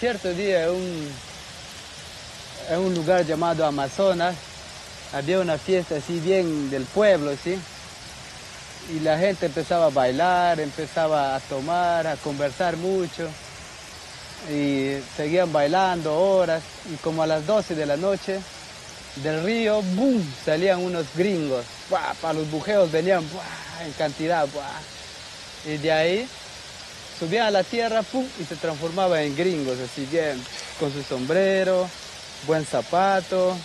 cierto día en un lugar llamado Amazonas, había una fiesta así bien del pueblo, ¿sí? Y la gente empezaba a bailar, empezaba a tomar, a conversar mucho. Y seguían bailando horas. Y como a las 12 de la noche, del río, ¡boom!, salían unos gringos. ¡Buah! Para los bujeos venían, ¡buah!, en cantidad. ¡Buah! Y de ahí subían a la tierra, ¡pum!, y se transformaban en gringos, así bien, con su sombrero, buen zapato,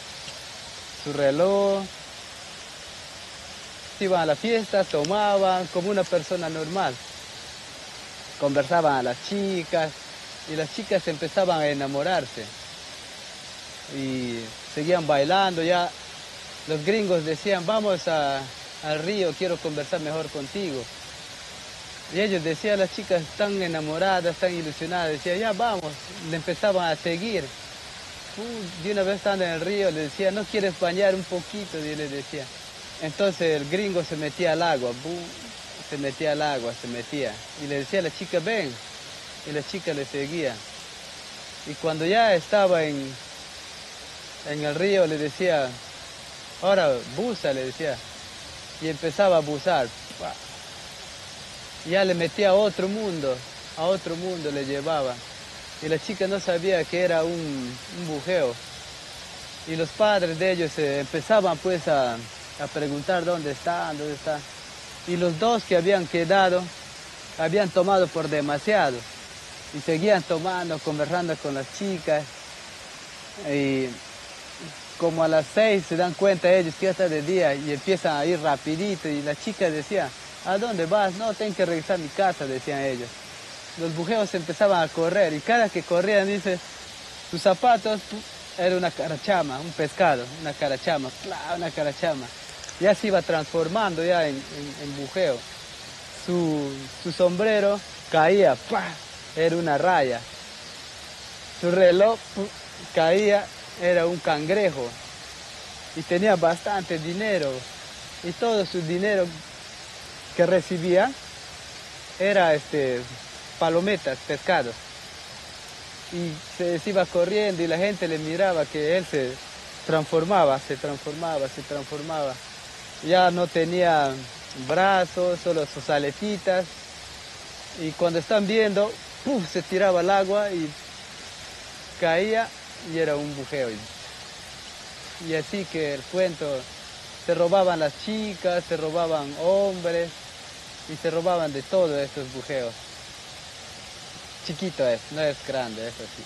su reloj. Iban a la fiesta, tomaban como una persona normal. Conversaban a las chicas y las chicas empezaban a enamorarse. Y seguían bailando, ya los gringos decían, vamos al río, quiero conversar mejor contigo. Y ellos decían, las chicas están enamoradas, están ilusionadas, decían, ya vamos, le empezaban a seguir. De una vez estando en el río, le decía, ¿no quieres bañar un poquito? Y le decía. Entonces el gringo se metía al agua, se metía al agua, se metía. Y le decía a la chica, ven. Y la chica le seguía. Y cuando ya estaba en el río, le decía, ahora buza, le decía. Y empezaba a buzar. Y ya le metía a otro mundo le llevaba. Y la chica no sabía que era un bujeo. Y los padres de ellos empezaban pues a preguntar dónde está. Y los dos que habían quedado, habían tomado por demasiado. Y seguían tomando, conversando con las chicas. Y como a las 6 se dan cuenta ellos que ya está de día y empiezan a ir rapidito. Y la chica decía, ¿a dónde vas? No, tengo que regresar a mi casa, decían ellos. Los bujeos empezaban a correr y cada que corrían, dice, sus zapatos, era una carachama, un pescado, una carachama, una carachama. Ya se iba transformando ya en bujeo. Su sombrero caía, era una raya. Su reloj caía, era un cangrejo. Y tenía bastante dinero. Y todo su dinero que recibía era palometas, pescados. Y se iba corriendo y la gente le miraba que él se transformaba. Ya no tenía brazos, solo sus aletitas. Y cuando están viendo, ¡puf!, se tiraba al agua y caía y era un bujeo. Y así que el cuento, se robaban las chicas, se robaban hombres y se robaban de todo estos bujeos. Chiquito es, no es grande, es así.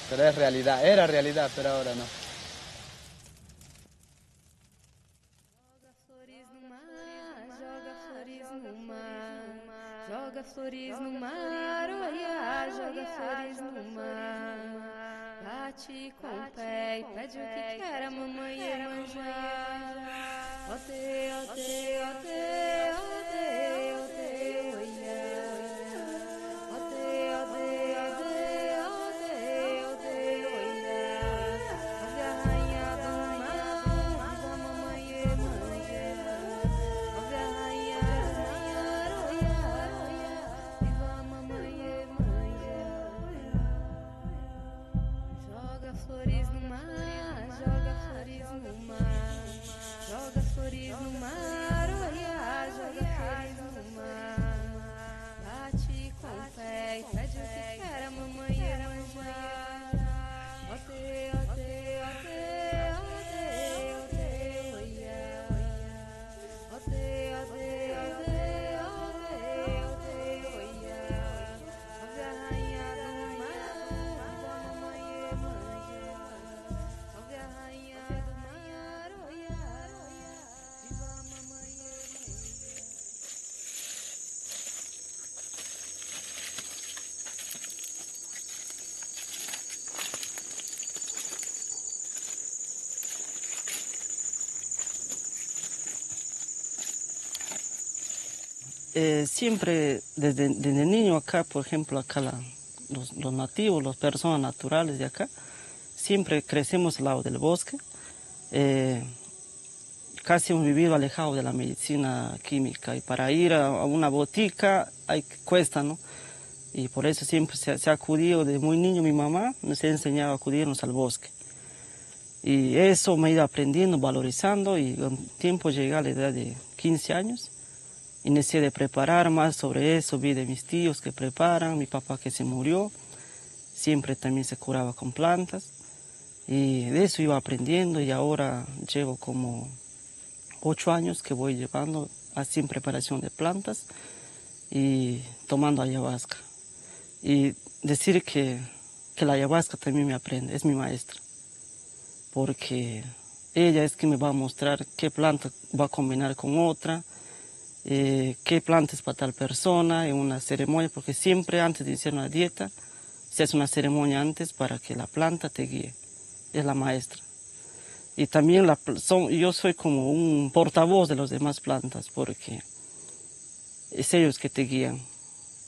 Pero es realidad, era realidad, pero ahora no. Joga flores no mar, olha, joga flores no mar. Bate com o pé e pede o que quer a mamãe Iemanjá. Ote, ote, ote, ote, ote, oia. Ote, ote, ote, ote, ote, oia. Ave a rainha do mar, viva a mamãe Iemanjá. Ave a rainha do mar, oia, viva a mamãe Iemanjá. Joga flores no mar, joga flores no mar. Joga flores no mar, olha, joga flores no mar. Bate com o pé e pede o que quer a mamãe Iemanjá. Ote, ote, ote, ote, ote, oia. Ote, ote, ote, ote, ote, oia. Ave a rainha do mar, viva a mamãe Iemanjá. Ave a rainha do mar, oia, oia, viva a mamãe Iemanjá. Siempre desde niño acá, por ejemplo, acá los nativos, las personas naturales de acá, siempre crecemos al lado del bosque. Casi hemos vivido alejados de la medicina química y para ir a una botica cuesta, ¿no? Y por eso siempre se ha acudido desde muy niño, mi mamá nos ha enseñado a acudirnos al bosque. Y eso me he ido aprendiendo, valorizando, y con tiempo llegué a la edad de 15 años. Inicié de preparar más sobre eso, vi de mis tíos que preparan, mi papá que se murió, siempre también se curaba con plantas. Y de eso iba aprendiendo, y ahora llevo como 8 años que voy llevando así en preparación de plantas y tomando ayahuasca. Y decir que la ayahuasca también me aprende, es mi maestra, porque ella es que me va a mostrar qué planta va a combinar con otra, qué planta es para tal persona en una ceremonia, porque siempre antes de iniciar una dieta se hace una ceremonia antes para que la planta te guíe, es la maestra. Y también yo soy como un portavoz de las demás plantas, porque es ellos que te guían,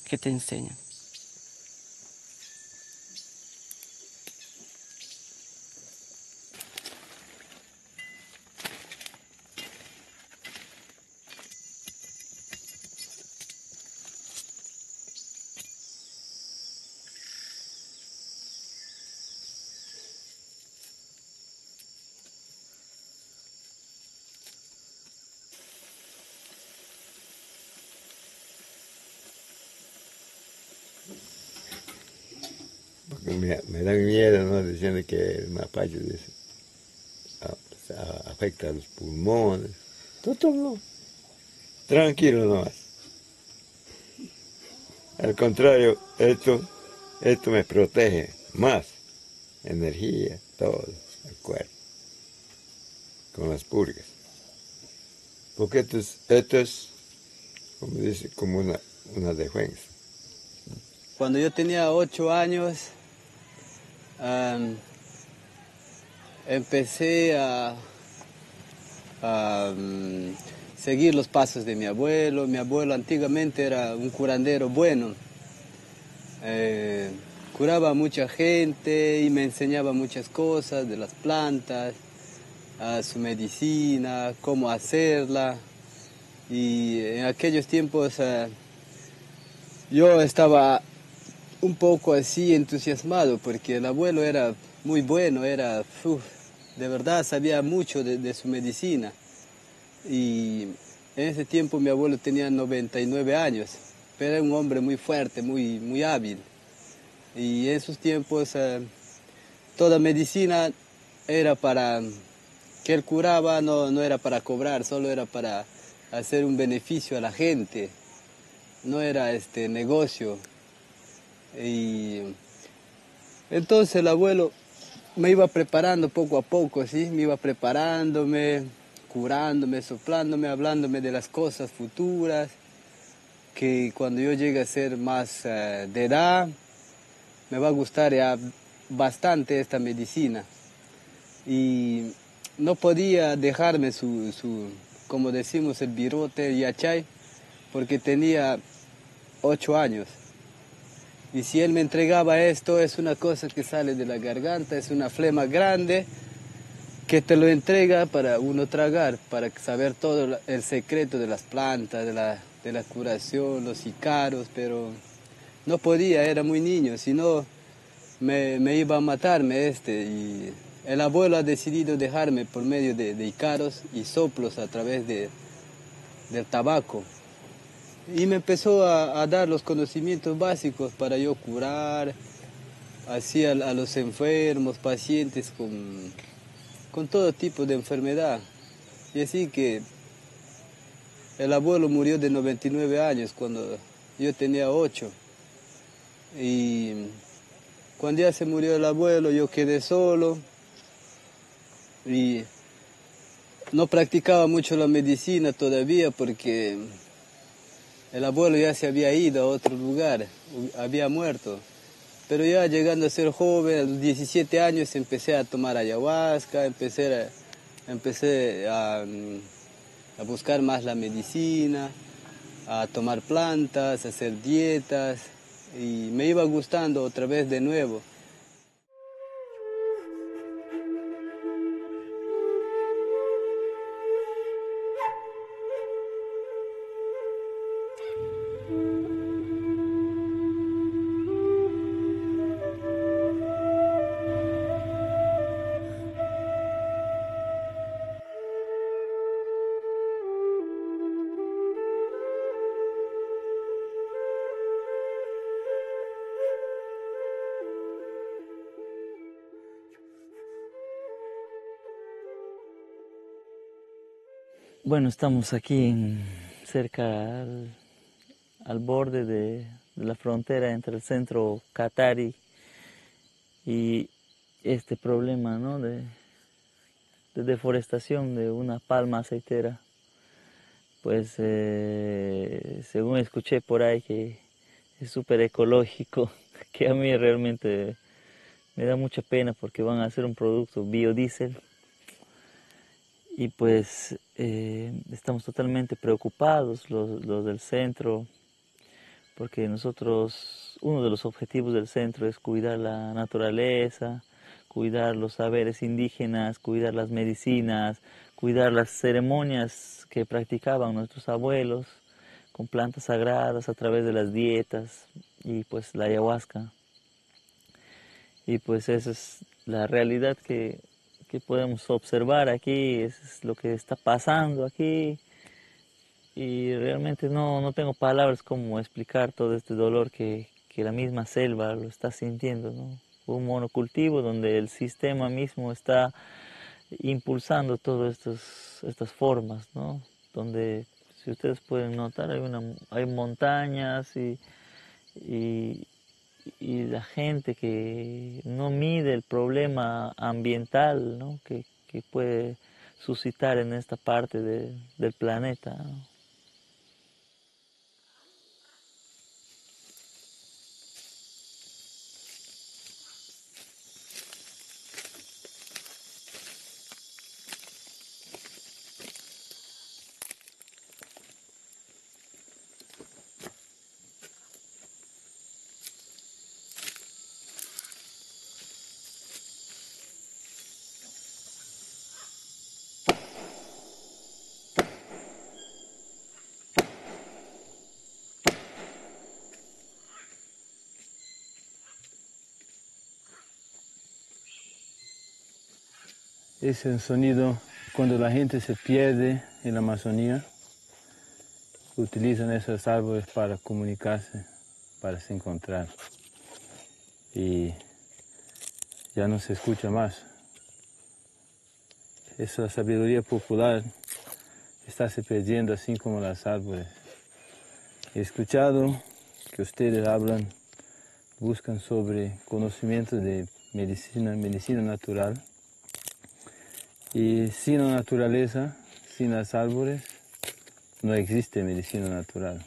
que te enseñan. Me dan miedo, ¿no? Diciendo que el mapache afecta a los pulmones. Todo no. Tranquilo nomás. Al contrario, esto me protege más. Energía, todo, el cuerpo. Con las purgas. Porque esto es como dice, como una defensa. Cuando yo tenía 8 años, empecé a seguir los pasos de mi abuelo. Mi abuelo antiguamente era un curandero bueno. Curaba a mucha gente y me enseñaba muchas cosas de las plantas, su medicina, cómo hacerla. Y en aquellos tiempos yo estaba un poco así entusiasmado porque el abuelo era muy bueno, de verdad sabía mucho de su medicina. Y en ese tiempo mi abuelo tenía 99 años, pero era un hombre muy fuerte, muy hábil. Y en esos tiempos toda medicina era para, que él curaba, no era para cobrar, solo era para hacer un beneficio a la gente, no era negocio. Y entonces el abuelo me iba preparando poco a poco, ¿sí? Me iba preparándome, curándome, soplándome, hablándome de las cosas futuras, que cuando yo llegue a ser más de edad, me va a gustar ya bastante esta medicina. Y no podía dejarme como decimos, el virote yachay, porque tenía 8 años. Y si él me entregaba esto, es una cosa que sale de la garganta, es una flema grande que te lo entrega para uno tragar, para saber todo el secreto de las plantas, de la curación, los icaros, pero no podía, era muy niño, si no me iba a matarme y el abuelo ha decidido dejarme por medio de icaros y soplos a través del tabaco. Y me empezó a dar los conocimientos básicos para yo curar así a los enfermos, pacientes con todo tipo de enfermedad. Y así que el abuelo murió de 99 años cuando yo tenía 8. Y cuando ya se murió el abuelo yo quedé solo y no practicaba mucho la medicina todavía porque el abuelo ya se había ido a otro lugar, había muerto. Pero ya llegando a ser joven, a los 17 años, empecé a tomar ayahuasca, empecé a buscar más la medicina, a tomar plantas, a hacer dietas, y me iba gustando otra vez de nuevo. Bueno, estamos aquí cerca al borde de la frontera entre el centro Qatari y este problema, ¿no?, de deforestación de una palma aceitera. Pues según escuché por ahí que es súper ecológico, que a mí realmente me da mucha pena porque van a hacer un producto biodiesel. Y pues estamos totalmente preocupados los del centro, porque nosotros, uno de los objetivos del centro es cuidar la naturaleza, cuidar los saberes indígenas, cuidar las medicinas, cuidar las ceremonias que practicaban nuestros abuelos con plantas sagradas a través de las dietas y pues la ayahuasca. Y pues esa es la realidad que podemos observar aquí, eso es lo que está pasando aquí. Y realmente no tengo palabras como explicar todo este dolor que la misma selva lo está sintiendo, ¿no? Un monocultivo donde el sistema mismo está impulsando todas estas formas, ¿no? Donde, si ustedes pueden notar, hay montañas y, y la gente que no mide el problema ambiental, ¿no?, que puede suscitar en esta parte del planeta, ¿no? Es el sonido cuando la gente se pierde en la Amazonía. Utilizan esos árboles para comunicarse, para se encontrar. Y ya no se escucha más. Esa sabiduría popular está se perdiendo así como los árboles. He escuchado que ustedes hablan, buscan sobre conocimientos de medicina natural. Y sin la naturaleza, sin los árboles, no existe medicina natural.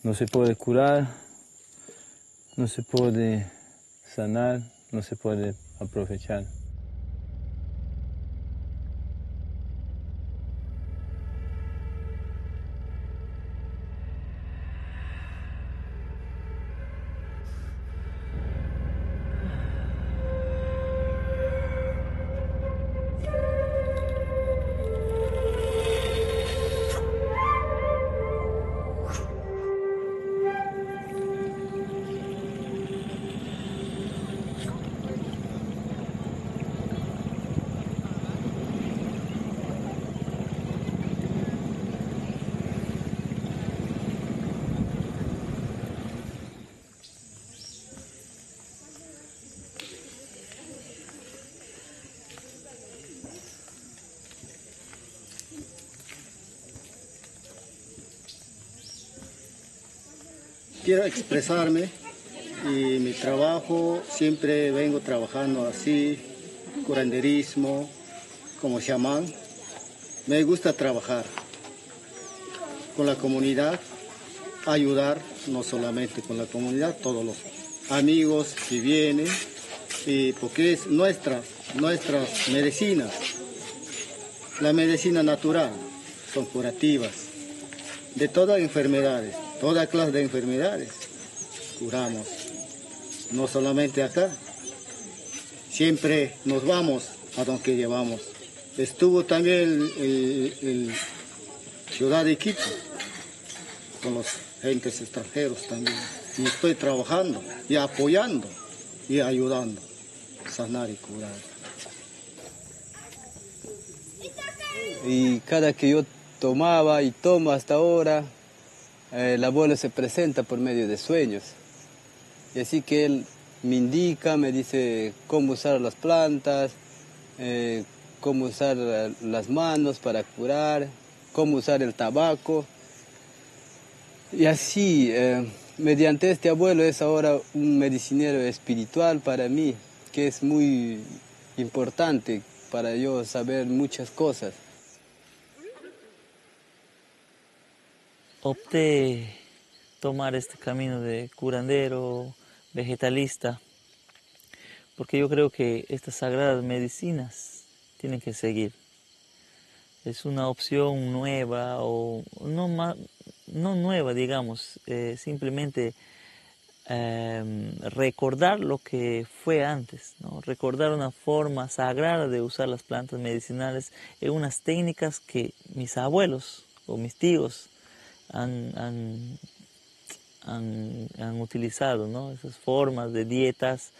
No se puede curar, no se puede sanar, no se puede aprovechar. Quiero expresarme y mi trabajo, siempre vengo trabajando así, curanderismo, como chamán. Me gusta trabajar con la comunidad, ayudar no solamente con la comunidad, todos los amigos que vienen, y porque es nuestras medicinas, la medicina natural, son curativas de todas enfermedades. Toda clase de enfermedades curamos, no solamente acá, siempre nos vamos a donde llevamos. Estuvo también el ciudad de Quito, con los gentes extranjeros también, y estoy trabajando y apoyando y ayudando a sanar y curar. Y cada que yo tomaba y tomo hasta ahora, el abuelo se presenta por medio de sueños. Y así que él me indica, me dice cómo usar las plantas, cómo usar las manos para curar, cómo usar el tabaco. Y así, mediante este abuelo es ahora un medicinero espiritual para mí, que es muy importante para yo saber muchas cosas. Opté tomar este camino de curandero, vegetalista, porque yo creo que estas sagradas medicinas tienen que seguir. Es una opción nueva o no nueva, digamos, simplemente recordar lo que fue antes, ¿no? Recordar una forma sagrada de usar las plantas medicinales en unas técnicas que mis abuelos o mis tíos han utilizado, ¿no? Esas formas de dietas,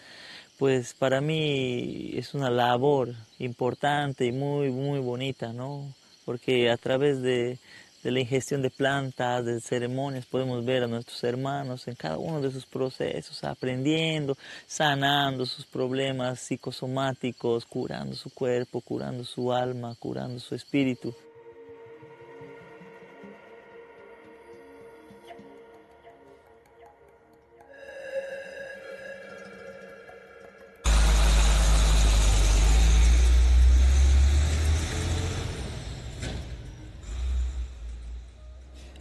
pues para mí es una labor importante y muy, muy bonita, ¿no? Porque a través de la ingestión de plantas, de ceremonias, podemos ver a nuestros hermanos en cada uno de sus procesos, aprendiendo, sanando sus problemas psicosomáticos, curando su cuerpo, curando su alma, curando su espíritu.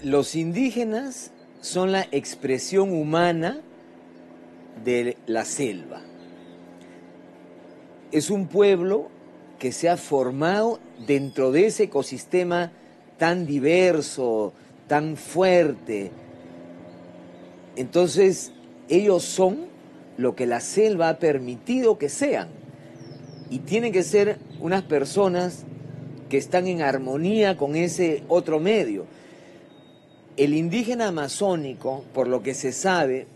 Los indígenas son la expresión humana de la selva. Es un pueblo que se ha formado dentro de ese ecosistema tan diverso, tan fuerte. Entonces, ellos son lo que la selva ha permitido que sean. Y tienen que ser unas personas que están en armonía con ese otro medio. El indígena amazónico, por lo que se sabe,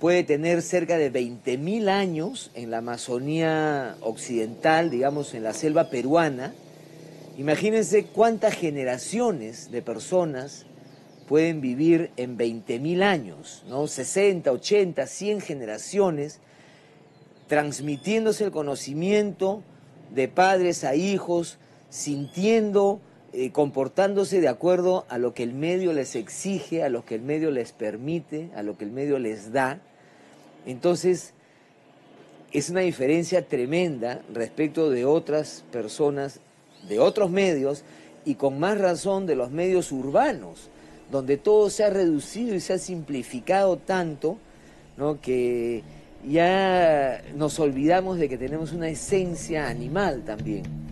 puede tener cerca de 20.000 años en la Amazonía occidental, digamos en la selva peruana. Imagínense cuántas generaciones de personas pueden vivir en 20.000 años, ¿no? 60, 80, 100 generaciones, transmitiéndose el conocimiento de padres a hijos, sintiendo, comportándose de acuerdo a lo que el medio les exige, a lo que el medio les permite, a lo que el medio les da. Entonces, es una diferencia tremenda respecto de otras personas, de otros medios, y con más razón de los medios urbanos, donde todo se ha reducido y se ha simplificado tanto, ¿no?, que ya nos olvidamos de que tenemos una esencia animal también.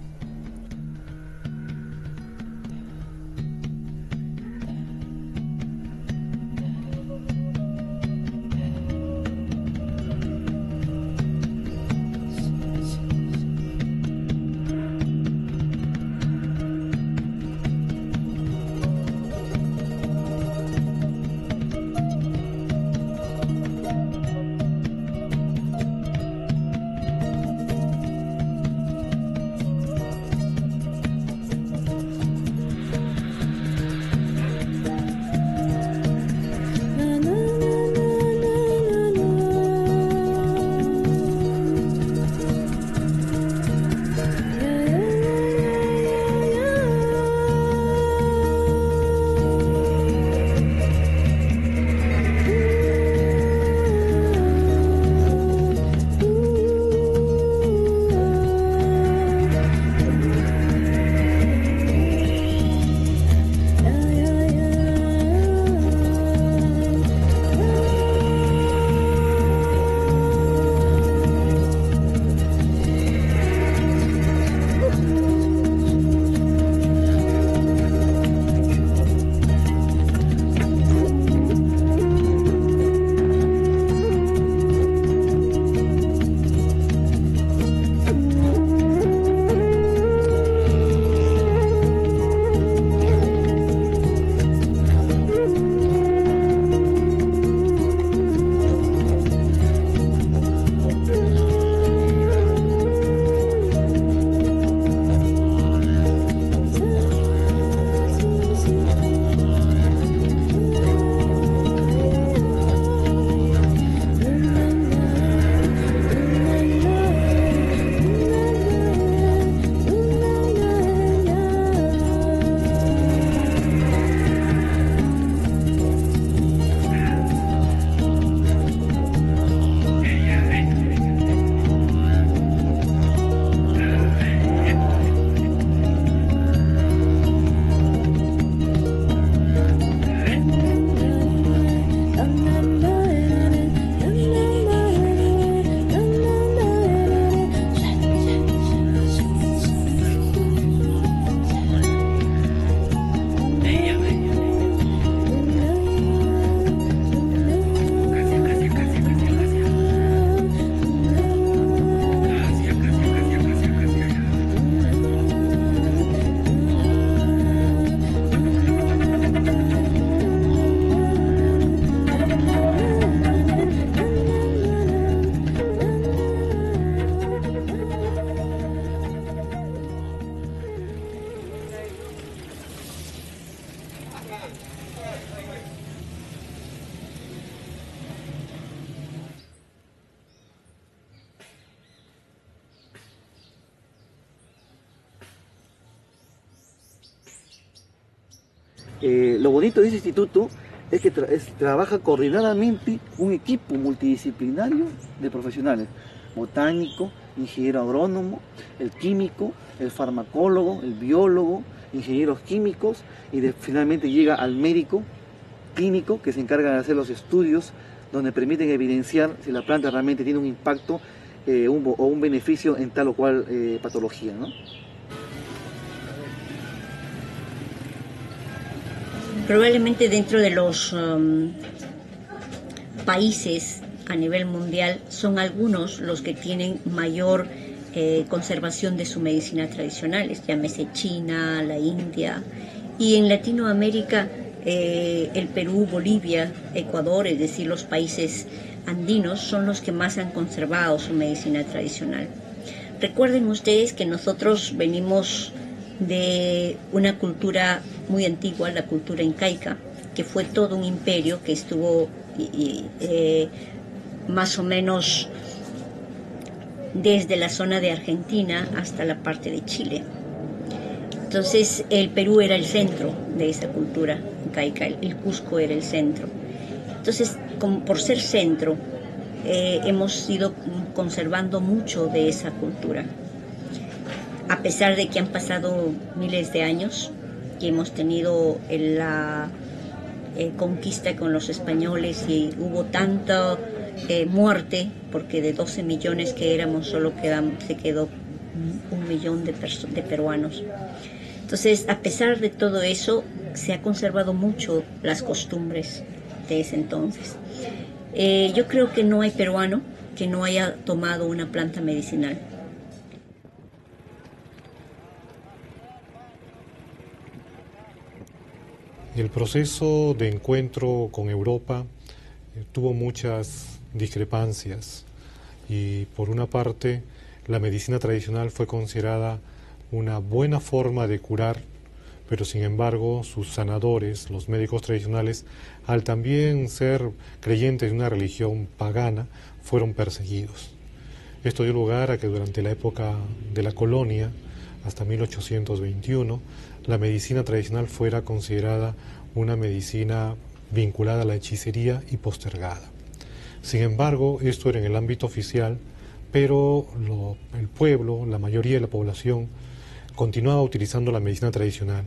Lo bonito de ese instituto es que trabaja coordinadamente un equipo multidisciplinario de profesionales: botánico, ingeniero agrónomo, el químico, el farmacólogo, el biólogo, ingenieros químicos, y finalmente llega al médico clínico, que se encarga de hacer los estudios donde permiten evidenciar si la planta realmente tiene un impacto o un beneficio en tal o cual patología, ¿no? Probablemente dentro de los países a nivel mundial son algunos los que tienen mayor conservación de su medicina tradicional, llámese China, la India, y en Latinoamérica el Perú, Bolivia, Ecuador, es decir, los países andinos son los que más han conservado su medicina tradicional. Recuerden ustedes que nosotros venimos de una cultura muy antigua, la cultura incaica, que fue todo un imperio que estuvo más o menos desde la zona de Argentina hasta la parte de Chile. Entonces el Perú era el centro de esa cultura incaica, el Cusco era el centro. Entonces, por ser centro, hemos ido conservando mucho de esa cultura. A pesar de que han pasado miles de años y hemos tenido la conquista con los españoles y hubo tanta muerte, porque de 12 millones que éramos solo se quedó 1 millón de peruanos. Entonces, a pesar de todo eso, se ha conservado mucho las costumbres de ese entonces. Yo creo que no hay peruano que no haya tomado una planta medicinal. El proceso de encuentro con Europa tuvo muchas discrepancias y, por una parte, la medicina tradicional fue considerada una buena forma de curar, pero sin embargo sus sanadores, los médicos tradicionales, al también ser creyentes de una religión pagana, fueron perseguidos. Esto dio lugar a que durante la época de la colonia, hasta 1821, la medicina tradicional fuera considerada una medicina vinculada a la hechicería y postergada. Sin embargo, esto era en el ámbito oficial, pero el pueblo, la mayoría de la población, continuaba utilizando la medicina tradicional,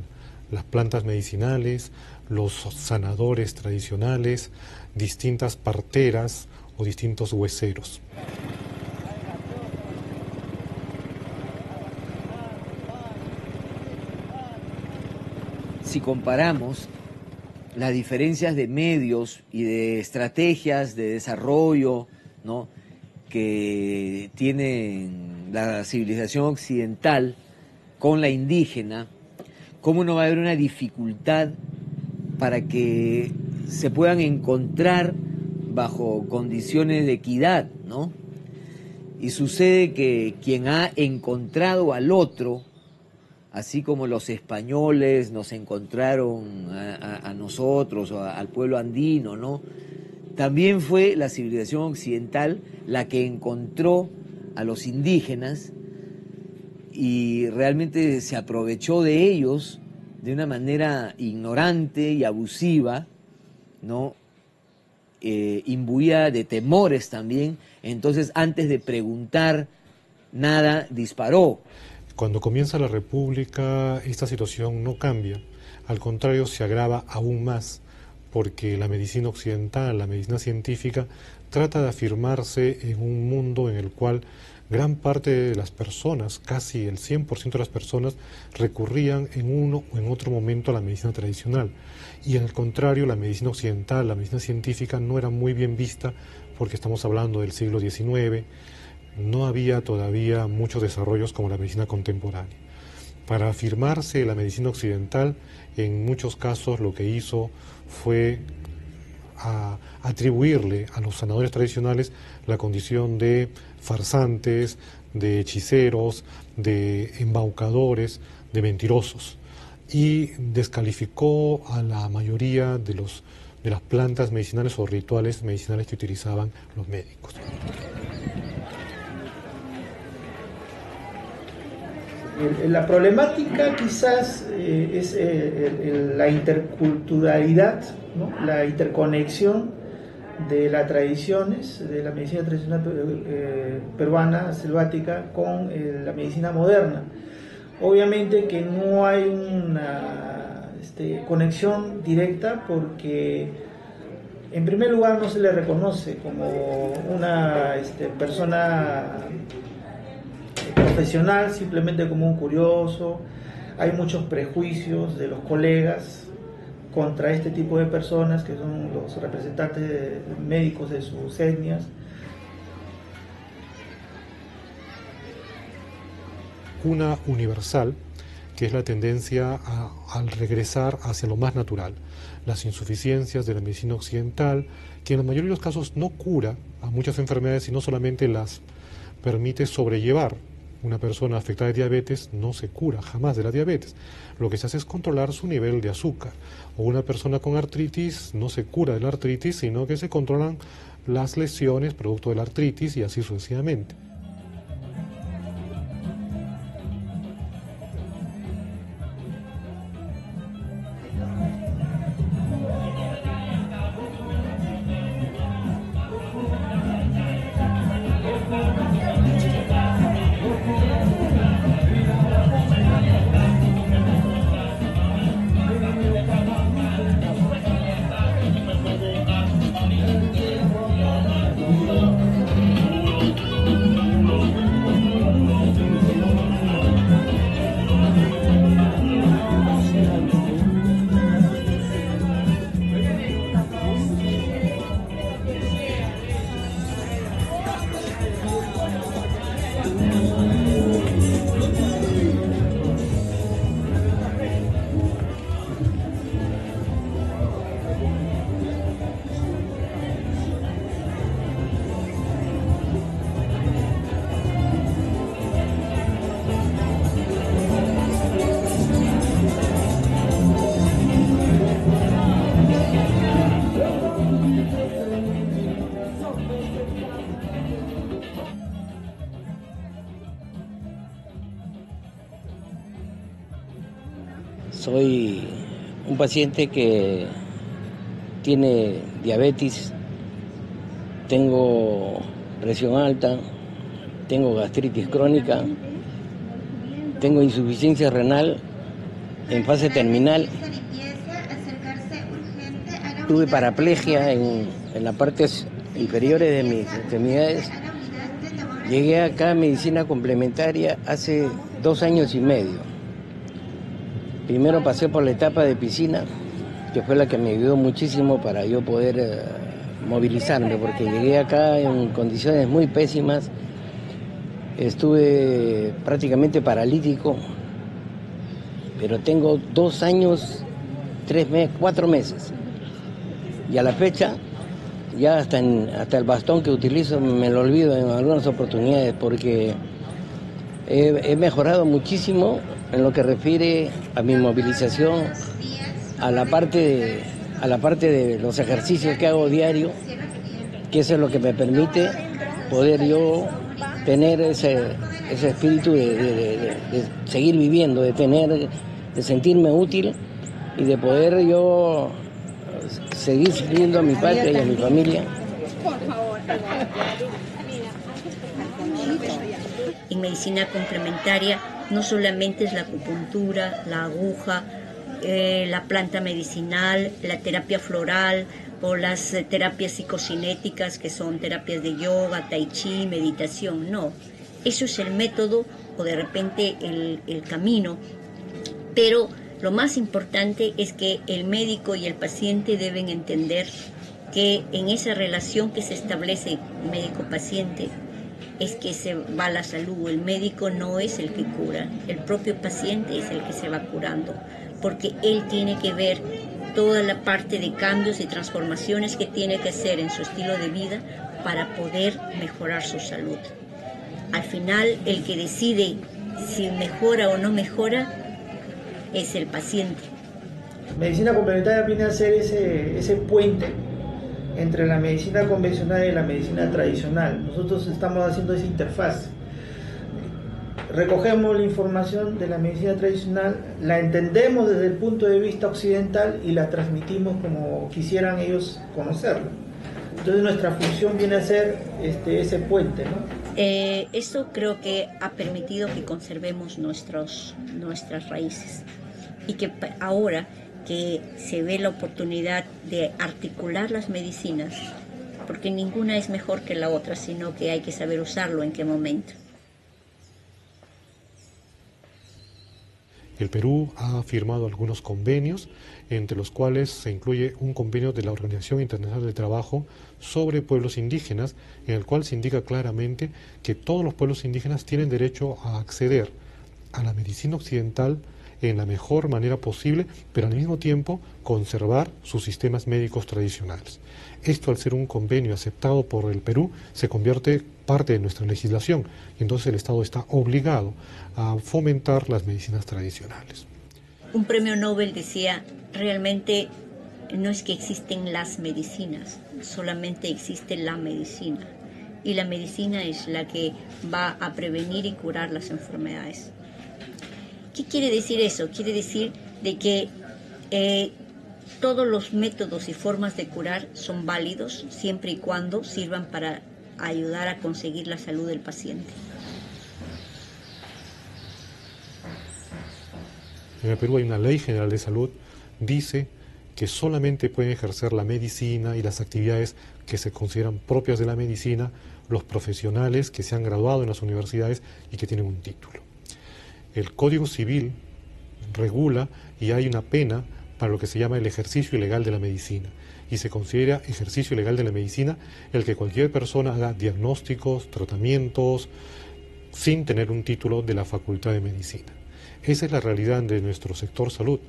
las plantas medicinales, los sanadores tradicionales, distintas parteras o distintos hueseros. Si comparamos las diferencias de medios y de estrategias de desarrollo, ¿no?, que tiene la civilización occidental con la indígena, ¿cómo no va a haber una dificultad para que se puedan encontrar bajo condiciones de equidad, ¿no? Y sucede que quien ha encontrado al otro, así como los españoles nos encontraron a nosotros, o al pueblo andino, ¿no?, también fue la civilización occidental la que encontró a los indígenas y realmente se aprovechó de ellos de una manera ignorante y abusiva, ¿no?, imbuida de temores también. Entonces, antes de preguntar nada, disparó. Cuando comienza la República, esta situación no cambia, al contrario, se agrava aún más, porque la medicina occidental, la medicina científica, trata de afirmarse en un mundo en el cual gran parte de las personas, casi el 100% de las personas, recurrían en uno o en otro momento a la medicina tradicional. Y al contrario, la medicina occidental, la medicina científica, no era muy bien vista, porque estamos hablando del siglo XIX, no había todavía muchos desarrollos como la medicina contemporánea. Para afirmarse la medicina occidental, en muchos casos lo que hizo fue atribuirle a los sanadores tradicionales la condición de farsantes, de hechiceros, de embaucadores, de mentirosos. y descalificó a la mayoría de las plantas medicinales o rituales medicinales que utilizaban los médicos. La problemática quizás es la interculturalidad, ¿no? La interconexión de las tradiciones de la medicina tradicional peruana selvática con la medicina moderna. Obviamente que no hay una conexión directa porque en primer lugar no se le reconoce como una persona profesional, simplemente como un curioso. Hay muchos prejuicios de los colegas contra este tipo de personas que son los representantes médicos de sus etnias. Una universal, que es la tendencia al regresar hacia lo más natural, las insuficiencias de la medicina occidental, que en la mayoría de los casos no cura a muchas enfermedades, sino solamente las permite sobrellevar. Una persona afectada de diabetes no se cura jamás de la diabetes. Lo que se hace es controlar su nivel de azúcar. O una persona con artritis no se cura de la artritis, sino que se controlan las lesiones producto de la artritis y así sucesivamente. Soy un paciente que tiene diabetes, tengo presión alta, tengo gastritis crónica, tengo insuficiencia renal en fase terminal, tuve paraplegia en las partes inferiores de mis extremidades. Llegué acá a medicina complementaria hace 2 años y medio. Primero pasé por la etapa de piscina, que fue la que me ayudó muchísimo para yo poder movilizarme, porque llegué acá en condiciones muy pésimas, estuve prácticamente paralítico, pero tengo 2 años, 4 meses, y a la fecha ya hasta el bastón que utilizo me lo olvido en algunas oportunidades, porque he mejorado muchísimo en lo que refiere a mi movilización, a la parte de los ejercicios que hago diario, que eso es lo que me permite poder yo tener ese espíritu de seguir viviendo, de sentirme útil y de poder yo seguir sirviendo a mi patria y a mi familia. En medicina complementaria no solamente es la acupuntura, la aguja, la planta medicinal, la terapia floral o las terapias psicocinéticas, que son terapias de yoga, tai chi, meditación. No, eso es el método o de repente el camino, pero lo más importante es que el médico y el paciente deben entender que en esa relación que se establece médico-paciente es que se va la salud. El médico no es el que cura, el propio paciente es el que se va curando, porque él tiene que ver toda la parte de cambios y transformaciones que tiene que hacer en su estilo de vida para poder mejorar su salud. Al final, el que decide si mejora o no mejora es el paciente. Medicina complementaria viene a ser ese puente entre la medicina convencional y la medicina tradicional. Nosotros estamos haciendo esa interfaz. Recogemos la información de la medicina tradicional, la entendemos desde el punto de vista occidental y la transmitimos como quisieran ellos conocerla. Entonces nuestra función viene a ser ese puente, ¿no? Eso creo que ha permitido que conservemos nuestras raíces y que ahora que se ve la oportunidad de articular las medicinas, porque ninguna es mejor que la otra, sino que hay que saber usarlo en qué momento. El Perú ha firmado algunos convenios, entre los cuales se incluye un convenio de la Organización Internacional del Trabajo sobre pueblos indígenas, en el cual se indica claramente que todos los pueblos indígenas tienen derecho a acceder a la medicina occidental en la mejor manera posible, pero al mismo tiempo conservar sus sistemas médicos tradicionales. Esto, al ser un convenio aceptado por el Perú, se convierte parte de nuestra legislación y entonces el Estado está obligado a fomentar las medicinas tradicionales. Un premio Nobel decía, realmente no es que existen las medicinas, solamente existe la medicina. Y la medicina es la que va a prevenir y curar las enfermedades. ¿Qué quiere decir eso? Quiere decir de que todos los métodos y formas de curar son válidos siempre y cuando sirvan para ayudar a conseguir la salud del paciente. En el Perú hay una ley general de salud, dice que solamente pueden ejercer la medicina y las actividades que se consideran propias de la medicina los profesionales que se han graduado en las universidades y que tienen un título. El Código Civil regula y hay una pena para lo que se llama el ejercicio ilegal de la medicina. Y se considera ejercicio ilegal de la medicina el que cualquier persona haga diagnósticos, tratamientos, sin tener un título de la Facultad de Medicina. Esa es la realidad de nuestro sector salud,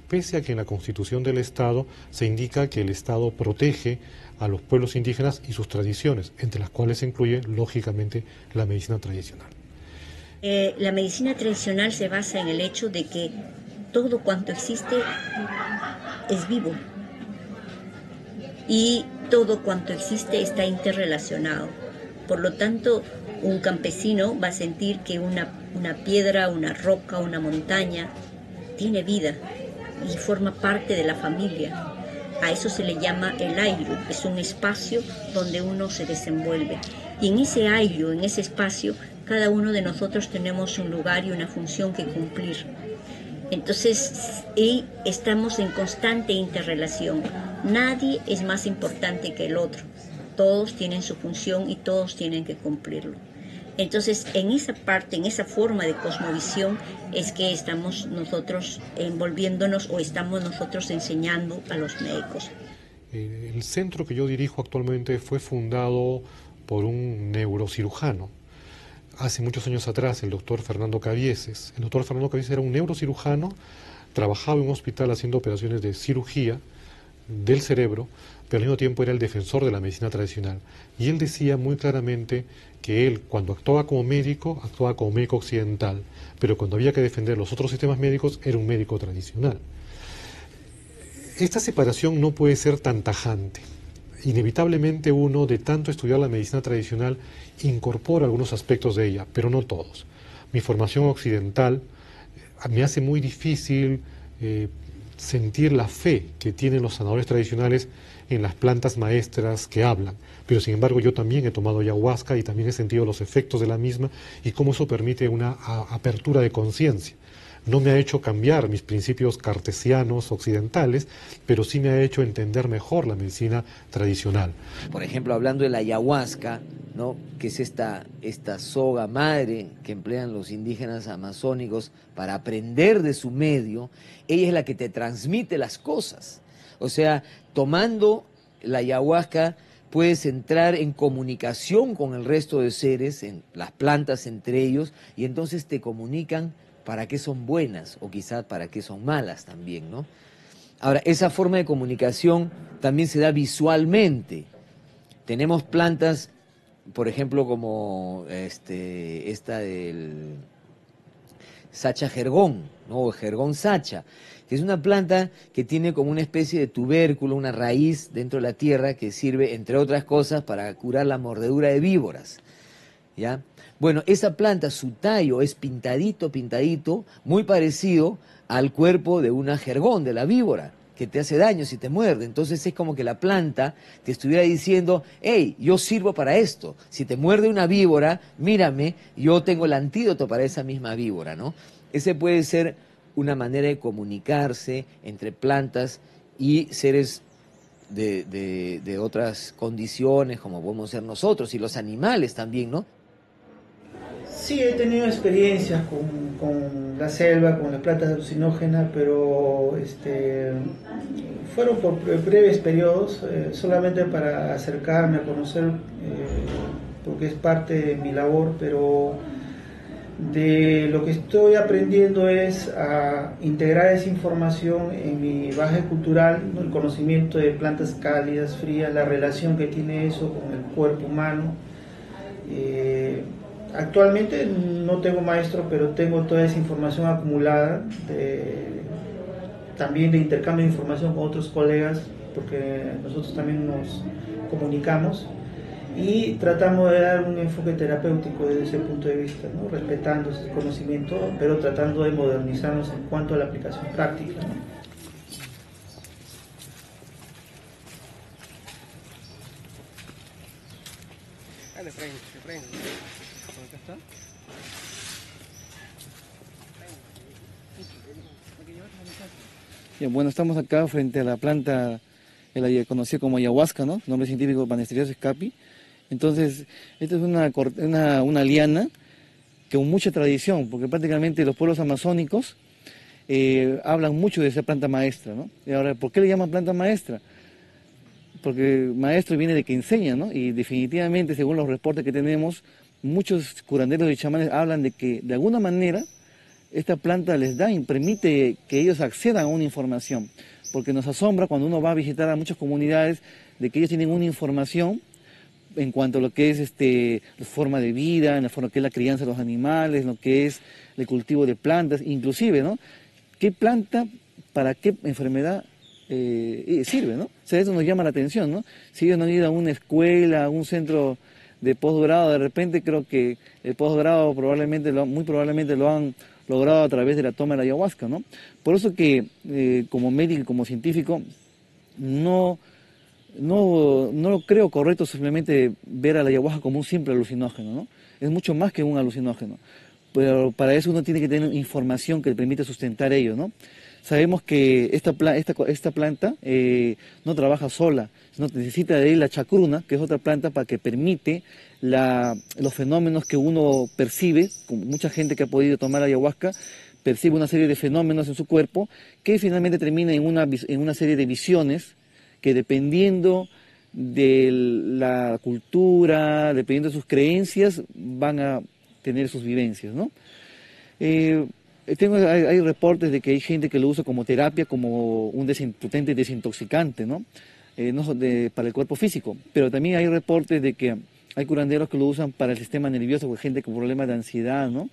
pese a que en la Constitución del Estado se indica que el Estado protege a los pueblos indígenas y sus tradiciones, entre las cuales se incluye, lógicamente, la medicina tradicional. La medicina tradicional se basa en el hecho de que todo cuanto existe es vivo y todo cuanto existe está interrelacionado. Por lo tanto, un campesino va a sentir que una piedra, una roca, una montaña tiene vida y forma parte de la familia. A eso se le llama el ayllu, es un espacio donde uno se desenvuelve. Y en ese ayllu, en ese espacio, cada uno de nosotros tenemos un lugar y una función que cumplir. Entonces, y estamos en constante interrelación. Nadie es más importante que el otro. Todos tienen su función y todos tienen que cumplirlo. Entonces, en esa parte, en esa forma de cosmovisión, es que estamos nosotros envolviéndonos o estamos nosotros enseñando a los médicos. El centro que yo dirijo actualmente fue fundado por un neurocirujano. Hace muchos años atrás, el doctor Fernando Cabieses. El doctor Fernando Cabieses era un neurocirujano, trabajaba en un hospital haciendo operaciones de cirugía del cerebro, pero al mismo tiempo era el defensor de la medicina tradicional. Y él decía muy claramente que él, cuando actuaba como médico occidental, pero cuando había que defender los otros sistemas médicos, era un médico tradicional. Esta separación no puede ser tan tajante. Inevitablemente uno, de tanto estudiar la medicina tradicional, incorpora algunos aspectos de ella, pero no todos. Mi formación occidental me hace muy difícil sentir la fe que tienen los sanadores tradicionales en las plantas maestras que hablan. Pero sin embargo yo también he tomado ayahuasca y también he sentido los efectos de la misma y cómo eso permite una apertura de conciencia. No me ha hecho cambiar mis principios cartesianos occidentales, pero sí me ha hecho entender mejor la medicina tradicional. Por ejemplo, hablando de la ayahuasca, ¿no?, que es esta soga madre que emplean los indígenas amazónicos para aprender de su medio, ella es la que te transmite las cosas. O sea, tomando la ayahuasca puedes entrar en comunicación con el resto de seres, en las plantas entre ellos, y entonces te comunican para qué son buenas o quizás para qué son malas también, ¿no? Ahora, esa forma de comunicación también se da visualmente. Tenemos plantas, por ejemplo, como esta del Sacha jergón, ¿no? O jergón sacha, que es una planta que tiene como una especie de tubérculo, una raíz dentro de la tierra que sirve, entre otras cosas, para curar la mordedura de víboras, ¿ya? Bueno, esa planta, su tallo es pintadito, muy parecido al cuerpo de una jergón, de la víbora, que te hace daño si te muerde. Entonces es como que la planta te estuviera diciendo, hey, yo sirvo para esto. Si te muerde una víbora, mírame, yo tengo el antídoto para esa misma víbora, ¿no? Ese puede ser una manera de comunicarse entre plantas y seres de otras condiciones, como podemos ser nosotros, y los animales también, ¿no? Sí, he tenido experiencias con la selva, con las plantas alucinógenas, pero fueron por breves periodos, solamente para acercarme a conocer, porque es parte de mi labor, pero de lo que estoy aprendiendo es a integrar esa información en mi base cultural, ¿no? El conocimiento de plantas cálidas, frías, la relación que tiene eso con el cuerpo humano. Actualmente no tengo maestro, pero tengo toda esa información acumulada, también de intercambio de información con otros colegas, porque nosotros también nos comunicamos y tratamos de dar un enfoque terapéutico desde ese punto de vista, ¿no? Respetando ese conocimiento, pero tratando de modernizarnos en cuanto a la aplicación práctica, ¿no? Bueno, estamos acá frente a la planta, la conocida como ayahuasca, ¿no? Nombre científico Banisteriopsis capi. Entonces, esta es una liana con mucha tradición, porque prácticamente los pueblos amazónicos hablan mucho de esa planta maestra, ¿no? Y ahora, ¿por qué le llaman planta maestra? Porque maestro viene de que enseña, ¿no? Y definitivamente, según los reportes que tenemos, muchos curanderos y chamanes hablan de que, de alguna manera, esta planta les permite que ellos accedan a una información, porque nos asombra cuando uno va a visitar a muchas comunidades de que ellos tienen una información en cuanto a lo que es la forma de vida, en la forma que es la crianza de los animales, lo que es el cultivo de plantas, inclusive, ¿no? ¿Qué planta para qué enfermedad sirve, ¿no? O sea, eso nos llama la atención, ¿no? Si ellos no han ido a una escuela, a un centro de posgrado, de repente creo que el posgrado muy probablemente lo han logrado a través de la toma de la ayahuasca, ¿no? Por eso que como médico y como científico no creo correcto simplemente ver a la ayahuasca como un simple alucinógeno, ¿no? Es mucho más que un alucinógeno, pero para eso uno tiene que tener información que le permita sustentar ello, ¿no? Sabemos que esta planta no trabaja sola, sino necesita de ahí la chacruna, que es otra planta para que permite los fenómenos que uno percibe, como mucha gente que ha podido tomar ayahuasca, percibe una serie de fenómenos en su cuerpo que finalmente termina en una serie de visiones que dependiendo de la cultura, dependiendo de sus creencias, van a tener sus vivencias, ¿no? Hay reportes de que hay gente que lo usa como terapia, como un potente desintoxicante, ¿no? Para el cuerpo físico, pero también hay reportes de que hay curanderos que lo usan para el sistema nervioso, o gente con problemas de ansiedad, ¿no?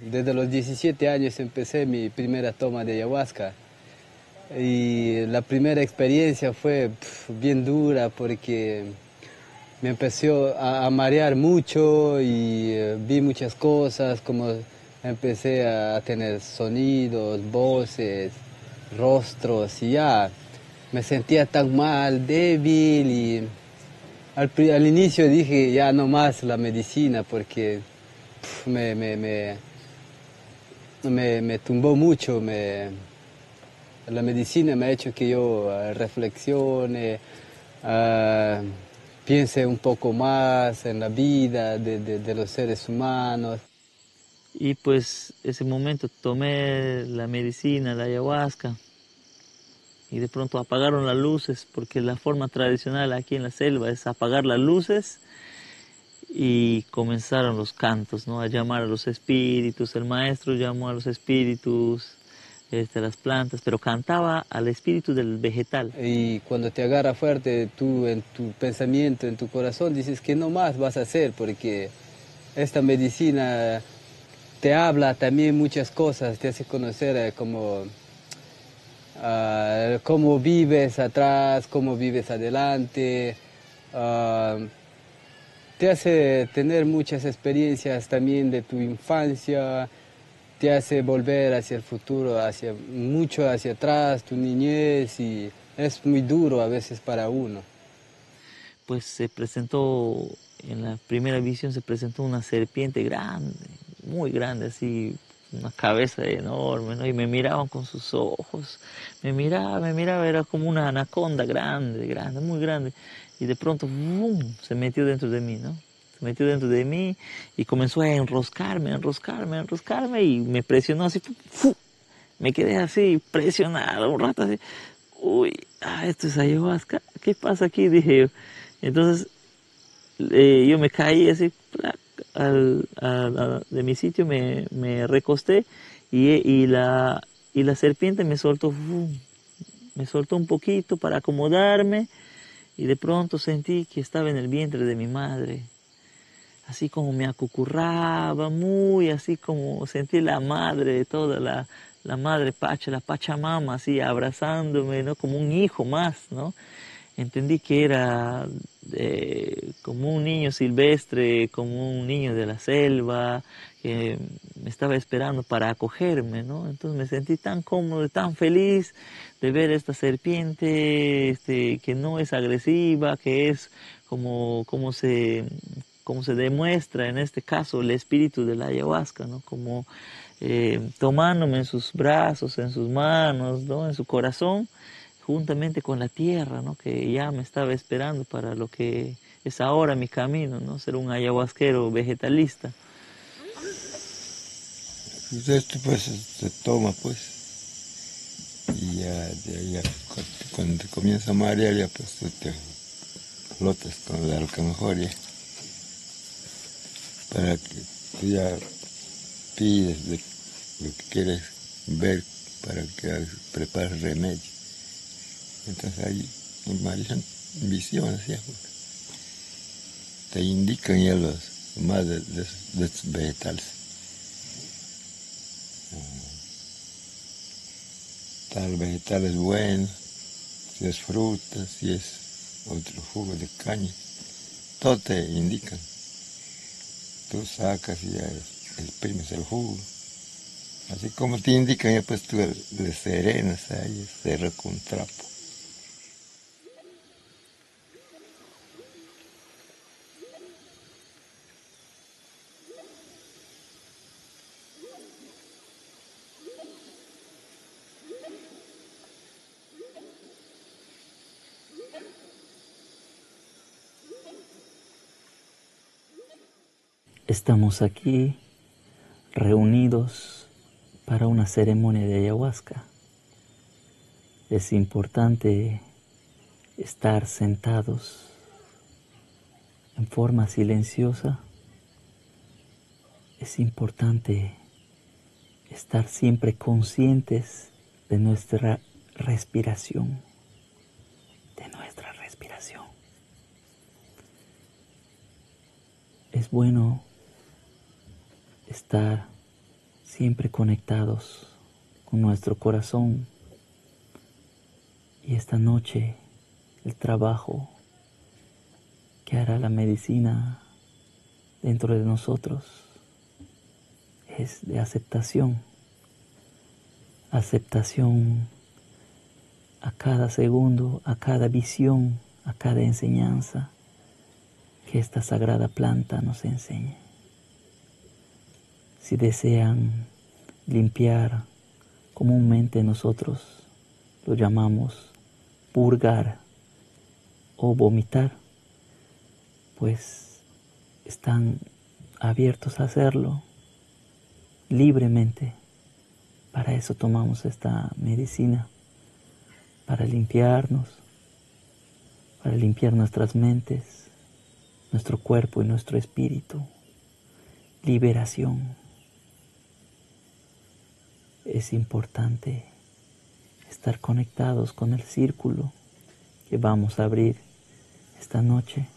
Desde los 17 años empecé mi primera toma de ayahuasca. Y la primera experiencia fue bien dura porque me empezó a marear mucho y vi muchas cosas, como empecé a tener sonidos, voces, rostros y ya me sentía tan mal, débil y al inicio dije ya no más la medicina porque me tumbó mucho, la medicina me ha hecho que yo reflexione, piense un poco más en la vida de los seres humanos. Y pues ese momento tomé la medicina, la ayahuasca, y de pronto apagaron las luces, porque la forma tradicional aquí en la selva es apagar las luces, y comenzaron los cantos, ¿no? A llamar a los espíritus. El maestro llamó a los espíritus, las plantas, pero cantaba al espíritu del vegetal. Y cuando te agarra fuerte, tú en tu pensamiento, en tu corazón, dices que no más vas a hacer, porque esta medicina te habla también muchas cosas, te hace conocer cómo vives atrás, cómo vives adelante, te hace tener muchas experiencias también de tu infancia, te hace volver hacia el futuro, mucho hacia atrás, tu niñez, y es muy duro a veces para uno. Pues se presentó, en la primera visión se presentó una serpiente grande, muy grande, así, una cabeza enorme, ¿no? Y me miraban con sus ojos, me miraba, era como una anaconda grande, grande, muy grande. Y de pronto, ¡bum!, se metió dentro de mí, ¿no? Se metió dentro de mí y comenzó a enroscarme, y me presionó así, ¡fu! Me quedé así, presionado un rato así. Uy, esto es ayahuasca, ¿qué pasa aquí?, dije yo. Entonces yo me caí así, ¡plac!, de mi sitio, me recosté y la serpiente me soltó, ¡fum!, me soltó un poquito para acomodarme, y de pronto sentí que estaba en el vientre de mi madre, así como me acucurraba, muy así como sentí la madre, toda la madre Pacha, la Pachamama, así abrazándome, ¿no? Como un hijo más, ¿no? Entendí que era como un niño silvestre, como un niño de la selva, que me estaba esperando para acogerme, ¿no? Entonces me sentí tan cómodo, tan feliz de ver esta serpiente, que no es agresiva, que es como se demuestra en este caso el espíritu de la ayahuasca, ¿no? Como tomándome en sus brazos, en sus manos, ¿no? En su corazón, juntamente con la tierra, ¿no? Que ya me estaba esperando para lo que es ahora mi camino, ¿no? Ser un ayahuasquero vegetalista. Pues esto pues se toma pues, y ya cuando te comienza a marear, ya pues tú te flotas con el alcanfor ya, para que tú ya pides lo que quieres ver para que prepares remedio. Entonces ahí manejan visiones ya, pues. Te indican ya los más de estos vegetales. Tal vegetal es bueno, si es fruta, si es otro jugo de caña, todo te indican. Tú sacas y ya exprimes el jugo. Así como te indican, ya pues tú le serenas ahí, cerra con un trapo. Estamos aquí reunidos para una ceremonia de ayahuasca. Es importante estar sentados en forma silenciosa. Es importante estar siempre conscientes de nuestra respiración, Es bueno estar siempre conectados con nuestro corazón. Y esta noche el trabajo que hará la medicina dentro de nosotros es de aceptación. Aceptación a cada segundo, a cada visión, a cada enseñanza que esta sagrada planta nos enseña. Si desean limpiar, comúnmente nosotros lo llamamos purgar o vomitar, pues están abiertos a hacerlo libremente. Para eso tomamos esta medicina, para limpiarnos, para limpiar nuestras mentes, nuestro cuerpo y nuestro espíritu. Liberación. Es importante estar conectados con el círculo que vamos a abrir esta noche.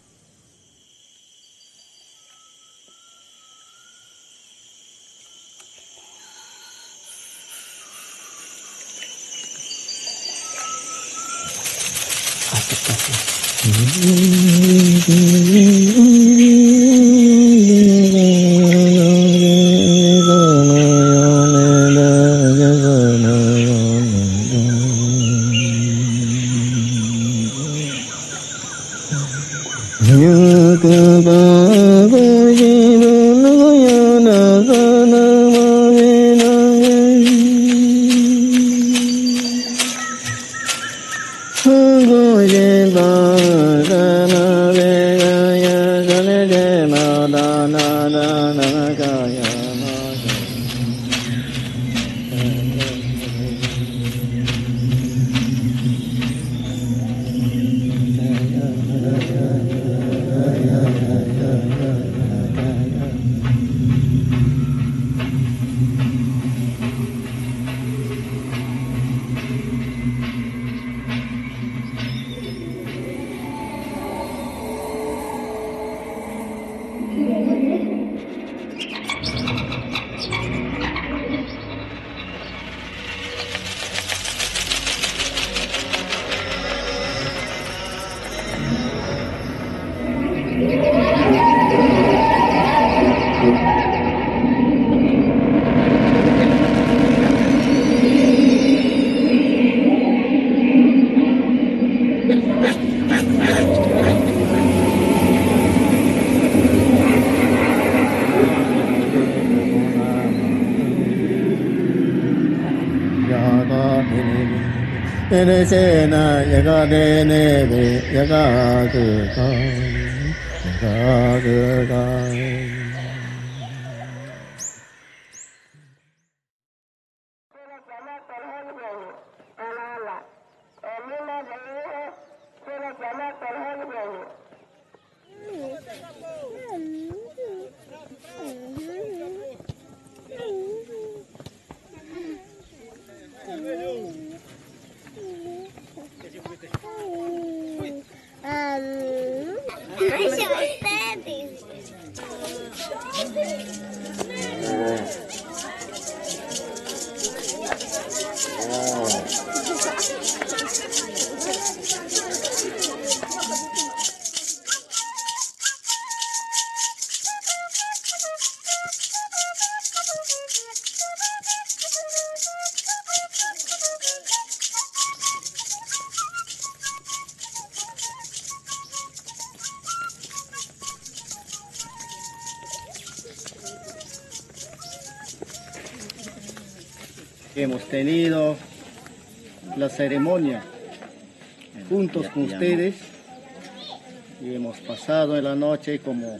Hemos tenido la ceremonia juntos con ustedes y hemos pasado en la noche cómo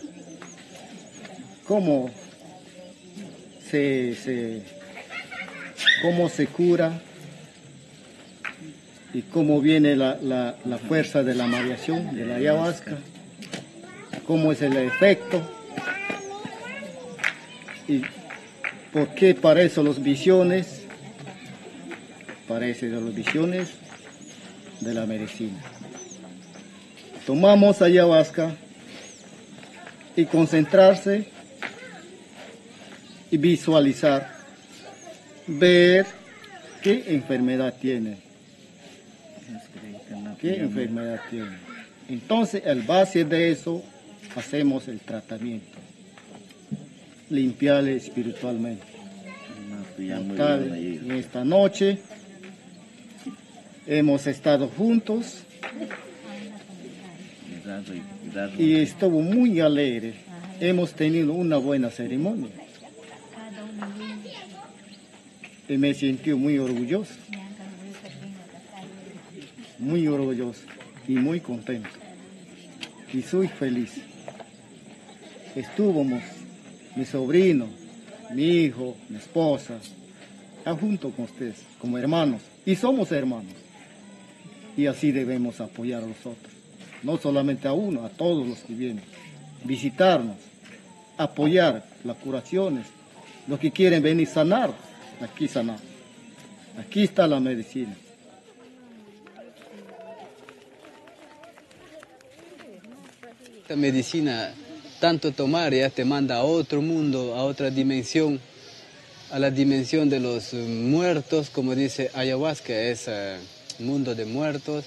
se cura y cómo viene la fuerza de la mareación de la ayahuasca, cómo es el efecto y por qué para eso las visiones de la medicina. Tomamos ayahuasca y concentrarse y visualizar ver qué enfermedad tiene. ¿Qué enfermedad tiene? Entonces, al base de eso, hacemos el tratamiento. Limpiarle espiritualmente. En esta noche hemos estado juntos y estuvo muy alegre. Hemos tenido una buena ceremonia. Y me sentí muy orgulloso y muy contento. Y soy feliz. Estuvimos, mi sobrino, mi hijo, mi esposa, junto con ustedes, como hermanos. Y somos hermanos. Y así debemos apoyar a los otros. No solamente a uno, a todos los que vienen. Visitarnos, apoyar las curaciones. Los que quieren venir a sanar, aquí sanar. Aquí está la medicina. Esta medicina, tanto tomar, ya te manda a otro mundo, a otra dimensión, a la dimensión de los muertos, como dice ayahuasca, es mundo de muertos.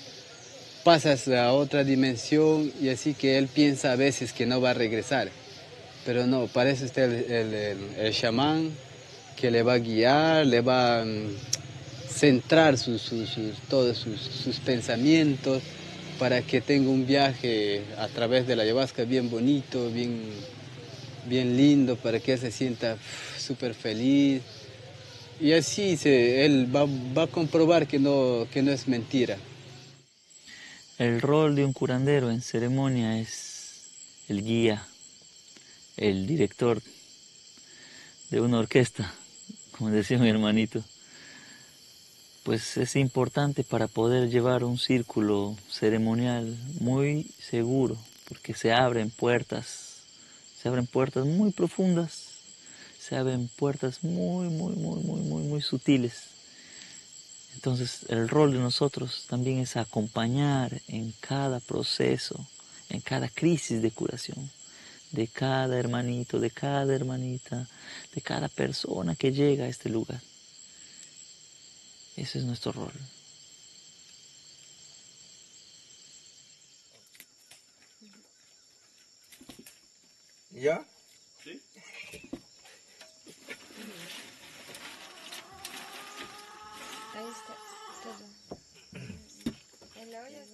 Pasas a otra dimensión y así que él piensa a veces que no va a regresar. Pero no, parece usted el chamán que le va a guiar, le va a centrar todos sus pensamientos para que tenga un viaje a través de la ayahuasca bien bonito, bien lindo, para que él se sienta súper feliz. Y así él va a comprobar que no es mentira. El rol de un curandero en ceremonia es el guía, el director de una orquesta, como decía mi hermanito. Pues es importante para poder llevar un círculo ceremonial muy seguro, porque se abren puertas muy profundas, se abren puertas muy sutiles. Entonces el rol de nosotros también es acompañar en cada proceso, en cada crisis de curación, de cada hermanito, de cada hermanita, de cada persona que llega a este lugar. Ese es nuestro rol. ¿Ya? Sí. Ahí está todo. En la olla.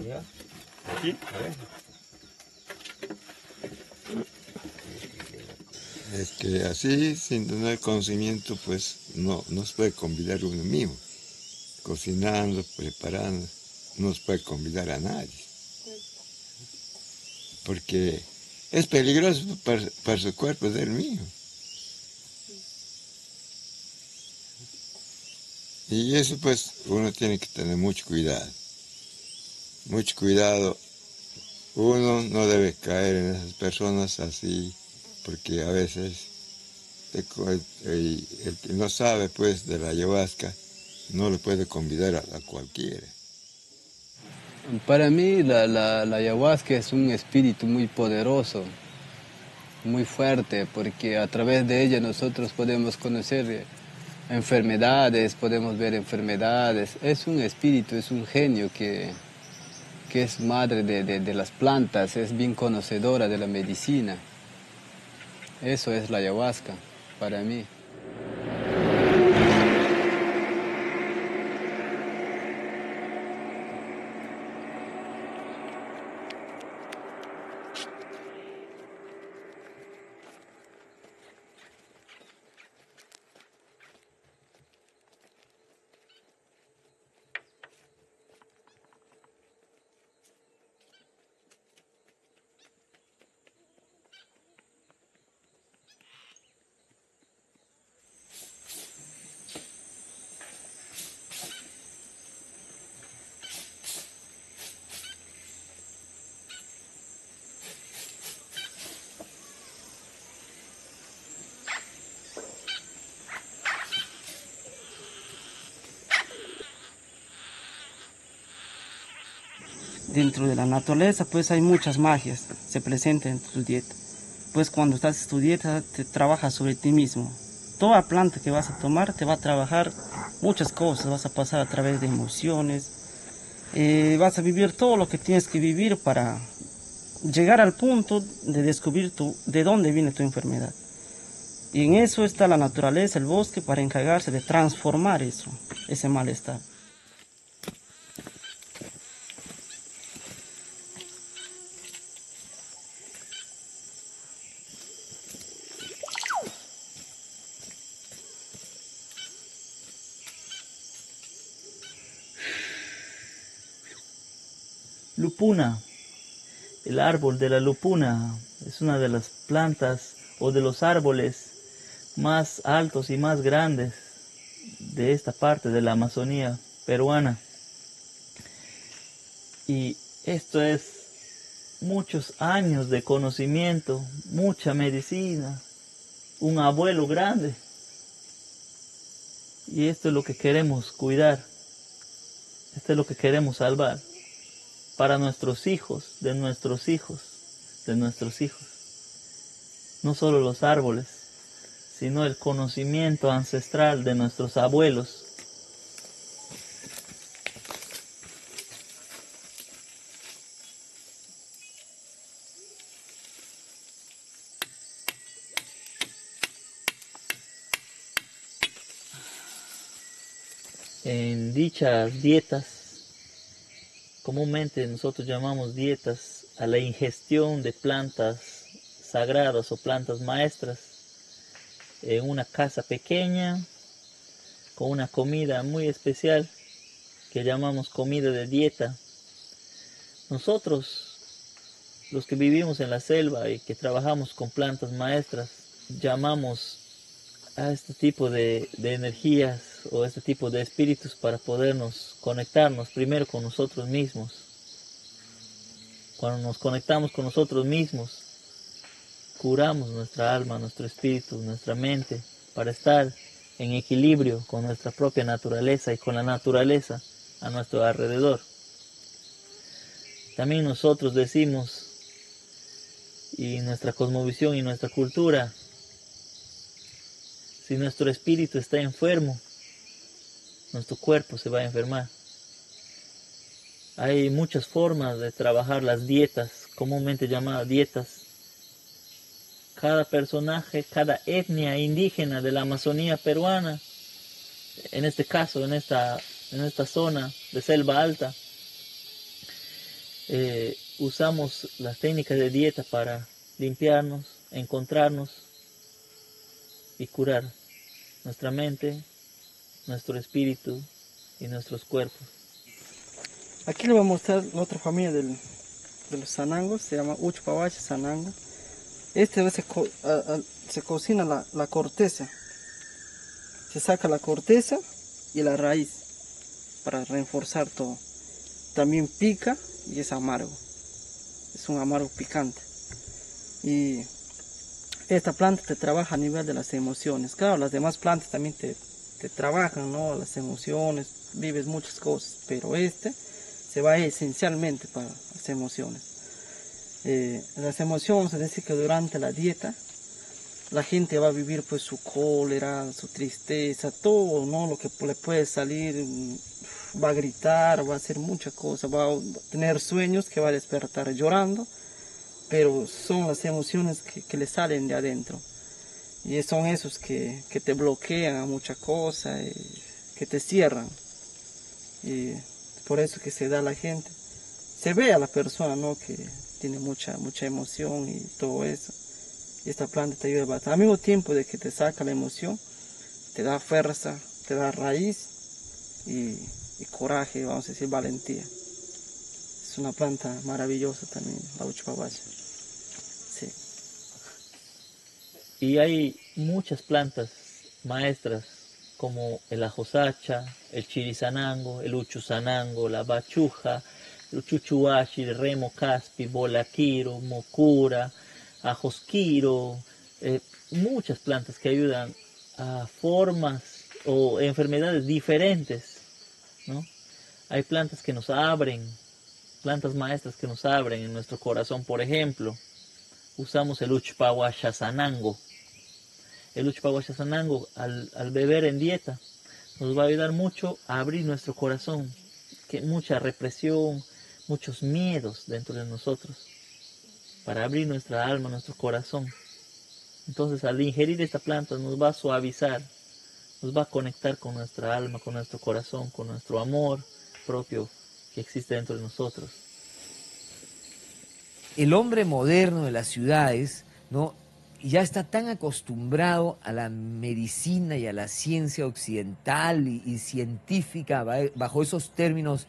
¿Ya? ¿Aquí? A ver. Es que así, sin tener conocimiento, pues no se puede convidar uno mismo. Cocinando, preparando, no se puede convidar a nadie. Porque es peligroso para su cuerpo del mío. Y eso pues uno tiene que tener mucho cuidado. Mucho cuidado. Uno no debe caer en esas personas así, porque a veces el que no sabe pues de la ayahuasca no le puede convidar a cualquiera. Para mí la ayahuasca es un espíritu muy poderoso, muy fuerte, porque a través de ella nosotros podemos conocer enfermedades, podemos ver enfermedades. Es un espíritu, es un genio que es madre de las plantas, es bien conocedora de la medicina. Eso es la ayahuasca para mí. Dentro de la naturaleza pues hay muchas magias, se presentan en tu dieta. pues cuando estás estudiando te trabajas sobre ti mismo. Toda planta que vas a tomar te va a trabajar muchas cosas, vas a pasar a través de emociones, vas a vivir todo lo que tienes que vivir para llegar al punto de descubrir de dónde viene tu enfermedad. Y en eso está la naturaleza, el bosque, para encargarse de transformar eso, ese malestar. Lupuna. El árbol de la lupuna es una de las plantas o de los árboles más altos y más grandes de esta parte de la Amazonía peruana. Y esto es muchos años de conocimiento, mucha medicina, un abuelo grande. Y esto es lo que queremos cuidar, esto es lo que queremos salvar para nuestros hijos, de nuestros hijos, de nuestros hijos. No solo los árboles, sino el conocimiento ancestral de nuestros abuelos. En dichas dietas, comúnmente nosotros llamamos dietas a la ingestión de plantas sagradas o plantas maestras en una casa pequeña con una comida muy especial que llamamos comida de dieta. Nosotros, los que vivimos en la selva y que trabajamos con plantas maestras, llamamos a este tipo de energías o este tipo de espíritus para podernos conectarnos primero con nosotros mismos. Cuando nos conectamos con nosotros mismos, curamos nuestra alma, nuestro espíritu, nuestra mente, para estar en equilibrio con nuestra propia naturaleza y con la naturaleza a nuestro alrededor. También nosotros decimos, y nuestra cosmovisión y nuestra cultura, si nuestro espíritu está enfermo, nuestro cuerpo se va a enfermar. Hay muchas formas de trabajar las dietas, comúnmente llamadas dietas. Cada personaje, cada etnia indígena de la Amazonía peruana, en este caso, en esta zona de selva alta, usamos las técnicas de dieta para limpiarnos, encontrarnos y curar nuestra mente, nuestro espíritu y nuestros cuerpos. Aquí le voy a mostrar la otra familia de los sanangos, se llama Uchpawache sanango. Se cocina la corteza, se saca la corteza y la raíz para reforzar todo. También pica y es amargo, es un amargo picante. Y esta planta te trabaja a nivel de las emociones. Claro, las demás plantas también te trabajan, ¿no? Las emociones, vives muchas cosas, pero se va esencialmente para las emociones. Las emociones, es decir, que durante la dieta la gente va a vivir pues su cólera, su tristeza, todo, ¿no? Lo que le puede salir, va a gritar, va a hacer muchas cosas, va a tener sueños que va a despertar llorando, pero son las emociones que le salen de adentro. Y son esos que te bloquean a muchas cosas, que te cierran. Y por eso que se da a la gente. Se ve a la persona, ¿no? Que tiene mucha emoción y todo eso. Y esta planta te ayuda bastante. Al mismo tiempo de que te saca la emoción, te da fuerza, te da raíz y coraje, vamos a decir, valentía. Es una planta maravillosa también, la Uchpawache. Sí. Y hay muchas plantas maestras como el ajosacha, el chirisanango, el uchusanango, la bachuja, el chuchuachi, el remo caspi, bolaquiro, mocura, ajosquiro, muchas plantas que ayudan a formas o enfermedades diferentes, ¿no? Hay plantas que nos abren, plantas maestras que nos abren en nuestro corazón, por ejemplo, usamos el Uchpahuachazanango. El Uchpahuachazanango, al beber en dieta, nos va a ayudar mucho a abrir nuestro corazón, que mucha represión, muchos miedos dentro de nosotros, para abrir nuestra alma, nuestro corazón. Entonces, al ingerir esta planta nos va a suavizar, nos va a conectar con nuestra alma, con nuestro corazón, con nuestro amor propio que existe dentro de nosotros. El hombre moderno de las ciudades, ¿no?, ya está tan acostumbrado a la medicina y a la ciencia occidental y científica bajo esos términos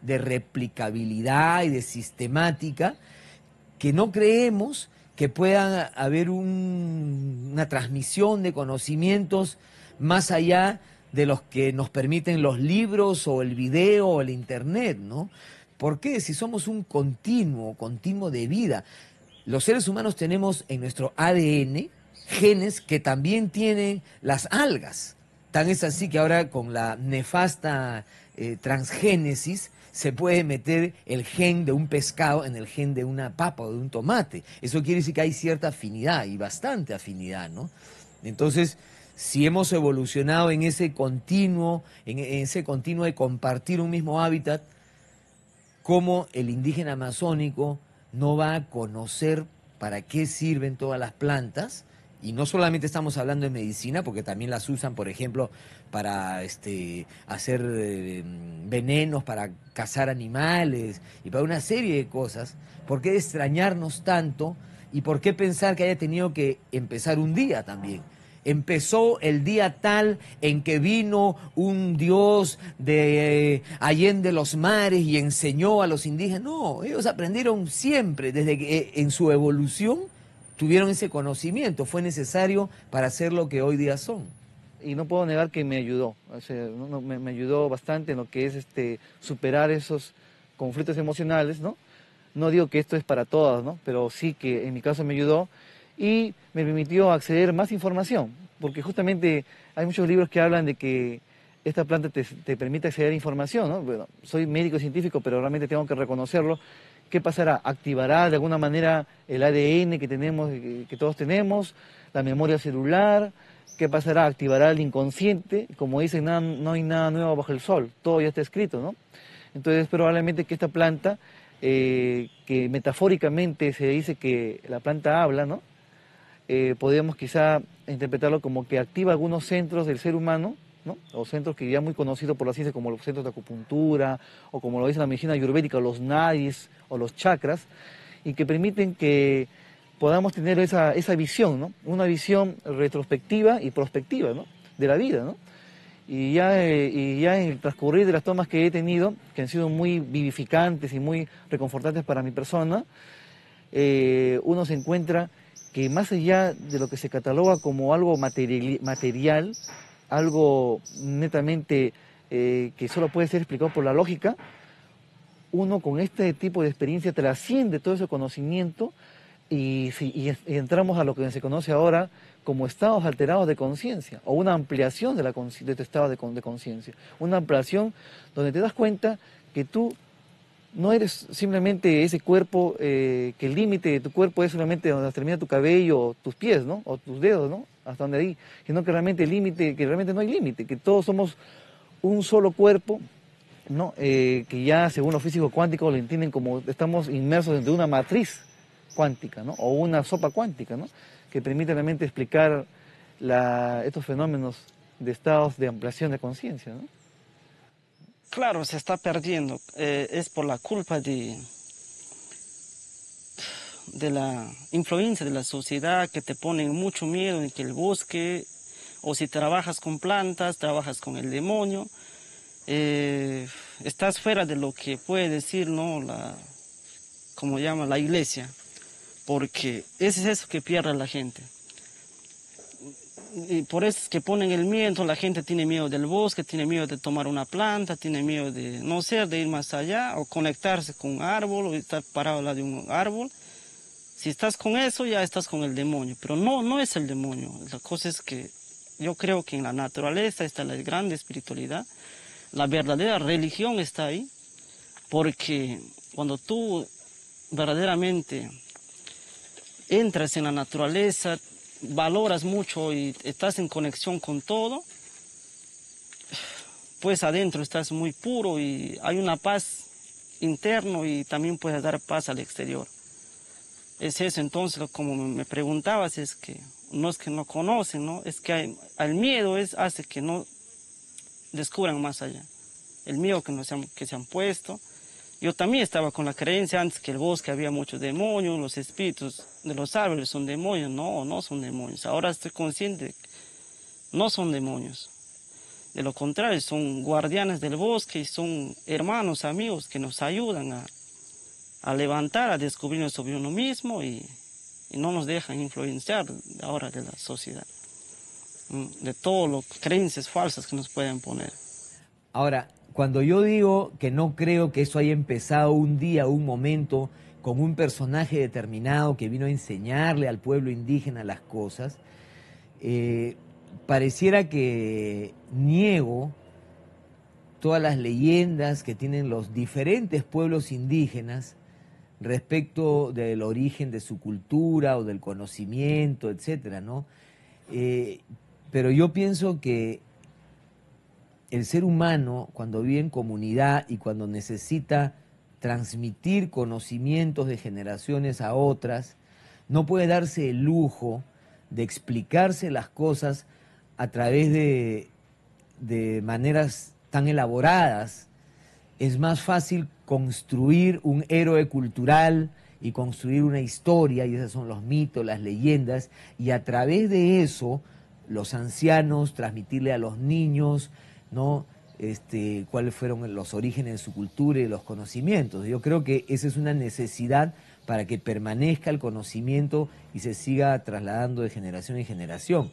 de replicabilidad y de sistemática, que no creemos que pueda haber una transmisión de conocimientos más allá de los que nos permiten los libros o el video o el internet, ¿no? ¿Por qué? Si somos un continuo de vida. Los seres humanos tenemos en nuestro ADN genes que también tienen las algas. Tan es así que ahora con la nefasta transgénesis se puede meter el gen de un pescado en el gen de una papa o de un tomate. Eso quiere decir que hay cierta afinidad y bastante afinidad, ¿no? Entonces, si hemos evolucionado en ese continuo de compartir un mismo hábitat, ¿cómo el indígena amazónico no va a conocer para qué sirven todas las plantas? Y no solamente estamos hablando de medicina, porque también las usan, por ejemplo, para hacer venenos, para cazar animales y para una serie de cosas. ¿Por qué extrañarnos tanto? ¿Y por qué pensar que haya tenido que empezar un día también? Empezó el día tal en que vino un dios de Allende los mares y enseñó a los indígenas. No, ellos aprendieron siempre, desde que en su evolución tuvieron ese conocimiento. Fue necesario para ser lo que hoy día son. Y no puedo negar que me ayudó, o sea, me ayudó bastante en lo que es superar esos conflictos emocionales, ¿no? No digo que esto es para todas, ¿no? Pero sí que en mi caso me ayudó. Y me permitió acceder a más información, porque justamente hay muchos libros que hablan de que esta planta te permite acceder a información, ¿no? Bueno, soy médico científico, pero realmente tengo que reconocerlo. ¿Qué pasará? ¿Activará de alguna manera el ADN que tenemos, que todos tenemos, la memoria celular? ¿Qué pasará? ¿Activará el inconsciente? Como dicen, no hay nada nuevo bajo el sol, todo ya está escrito, ¿no? Entonces, probablemente que esta planta, que metafóricamente se dice que la planta habla, ¿no? Podemos quizá interpretarlo como que activa algunos centros del ser humano, ¿no? O centros que ya muy conocidos por la ciencia, como los centros de acupuntura, o como lo dice la medicina ayurvédica, los nadis o los chakras, y que permiten que podamos tener esa visión, ¿no? Una visión retrospectiva y prospectiva, ¿no?, de la vida, ¿no? Y ya en el transcurrir de las tomas que he tenido, que han sido muy vivificantes y muy reconfortantes para mi persona, uno se encuentra que más allá de lo que se cataloga como algo material, algo netamente que solo puede ser explicado por la lógica, uno con este tipo de experiencia trasciende todo ese conocimiento y entramos a lo que se conoce ahora como estados alterados de conciencia, o una ampliación de este estado de conciencia, una ampliación donde te das cuenta que tú no eres simplemente ese cuerpo, que el límite de tu cuerpo es solamente donde termina tu cabello, o tus pies, ¿no?, o tus dedos, ¿no?, hasta donde ahí, sino que realmente no hay límite, que todos somos un solo cuerpo, ¿no?, que ya según los físicos cuánticos lo entienden como estamos inmersos dentro de una matriz cuántica, ¿no?, o una sopa cuántica, ¿no?, que permite realmente explicar estos fenómenos de estados de ampliación de conciencia, ¿no? Claro, se está perdiendo. Es por la culpa de la influencia de la sociedad, que te ponen mucho miedo en que el bosque, o si trabajas con plantas, trabajas con el demonio, estás fuera de lo que puede decir, ¿no?, como llama la iglesia, porque es eso que pierde la gente. Y por eso es que ponen el miedo, la gente tiene miedo del bosque, tiene miedo de tomar una planta, tiene miedo de no ser, de ir más allá, o conectarse con un árbol, o estar parado al lado de un árbol. Si estás con eso, ya estás con el demonio, pero no es el demonio. La cosa es que yo creo que en la naturaleza está la grande espiritualidad, la verdadera religión está ahí, porque cuando tú verdaderamente entras en la naturaleza, valoras mucho y estás en conexión con todo, pues adentro estás muy puro y hay una paz interno y también puedes dar paz al exterior. Es eso, entonces, como me preguntabas, es que no conocen, ¿no? Es que el miedo hace que no descubran más allá. El miedo que se han puesto. Yo también estaba con la creencia antes que el bosque había muchos demonios, los espíritus de los árboles son demonios. No, no son demonios. Ahora estoy consciente de que no son demonios. De lo contrario, son guardianes del bosque y son hermanos, amigos que nos ayudan a levantar, a descubrirnos sobre uno mismo y no nos dejan influenciar ahora de la sociedad, de todas las creencias falsas que nos pueden poner. Ahora, cuando yo digo que no creo que eso haya empezado un día, un momento, con un personaje determinado que vino a enseñarle al pueblo indígena las cosas, pareciera que niego todas las leyendas que tienen los diferentes pueblos indígenas respecto del origen de su cultura o del conocimiento, etcétera, ¿no? Pero yo pienso que el ser humano, cuando vive en comunidad y cuando necesita transmitir conocimientos de generaciones a otras, no puede darse el lujo de explicarse las cosas a través de maneras tan elaboradas. Es más fácil construir un héroe cultural y construir una historia, y esos son los mitos, las leyendas, y a través de eso los ancianos transmitirle a los niños, ¿no? Cuáles fueron los orígenes de su cultura y los conocimientos. Yo creo que esa es una necesidad para que permanezca el conocimiento y se siga trasladando de generación en generación.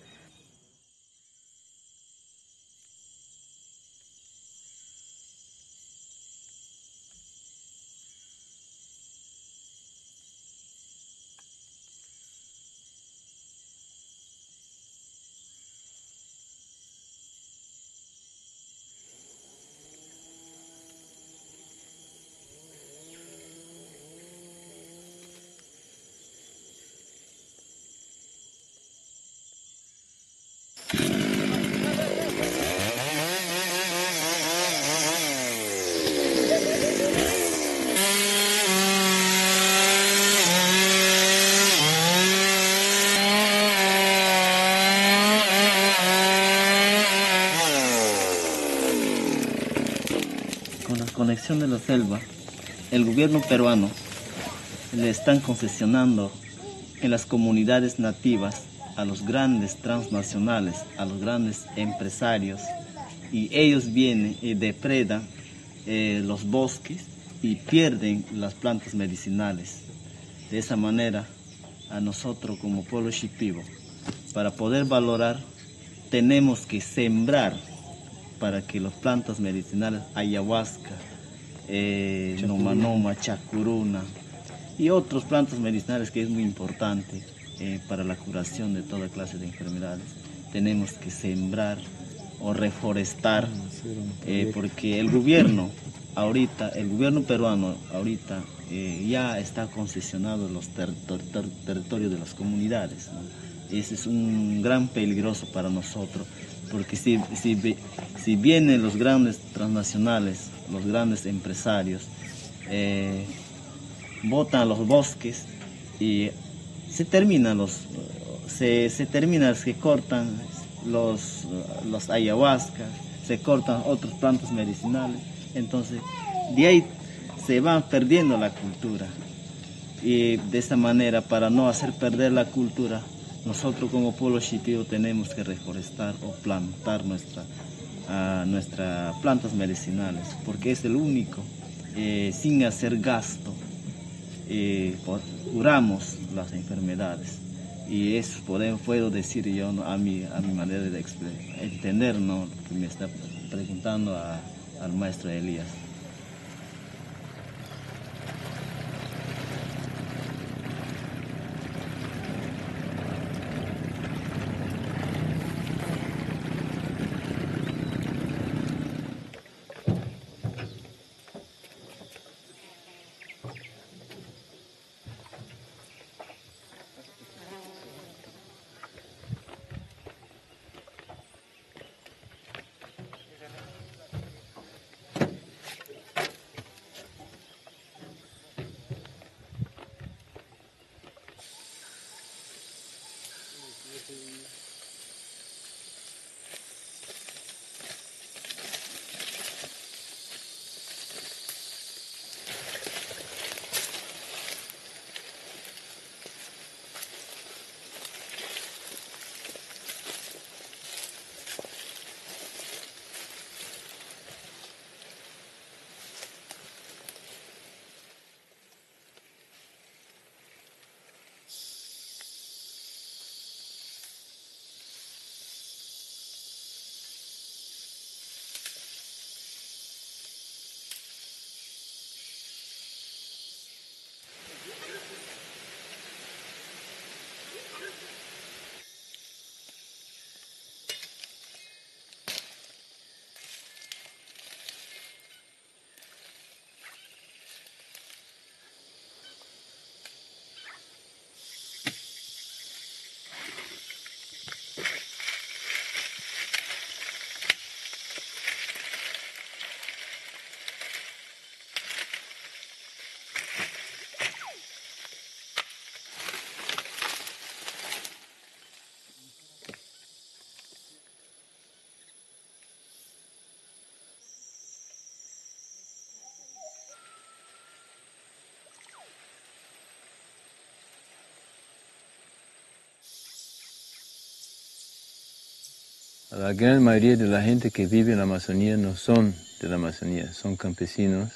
Conexión de la selva, el gobierno peruano le están concesionando en las comunidades nativas a los grandes transnacionales, a los grandes empresarios, y ellos vienen y depredan los bosques y pierden las plantas medicinales. De esa manera, a nosotros como pueblo shipibo, para poder valorar, tenemos que sembrar para que las plantas medicinales, ayahuasca, nomanoma, chacuruna y otras plantas medicinales que es muy importante para la curación de toda clase de enfermedades, tenemos que sembrar o reforestar, porque el gobierno peruano ahorita ya está concesionado los territorios de las comunidades, ¿no? Ese es un gran peligroso para nosotros, porque si vienen los grandes transnacionales, los grandes empresarios, botan los bosques y se cortan los ayahuascas, se cortan otras plantas medicinales, entonces de ahí se va perdiendo la cultura. Y de esa manera, para no hacer perder la cultura, nosotros como pueblo shipibo tenemos que reforestar o plantar nuestras plantas medicinales, porque es el único, sin hacer gasto, curamos las enfermedades. Y eso puedo decir yo, ¿no? a mi manera de entender, ¿no? Lo que me está preguntando al maestro Elías. La gran mayoría de la gente que vive en la Amazonía no son de la Amazonía, son campesinos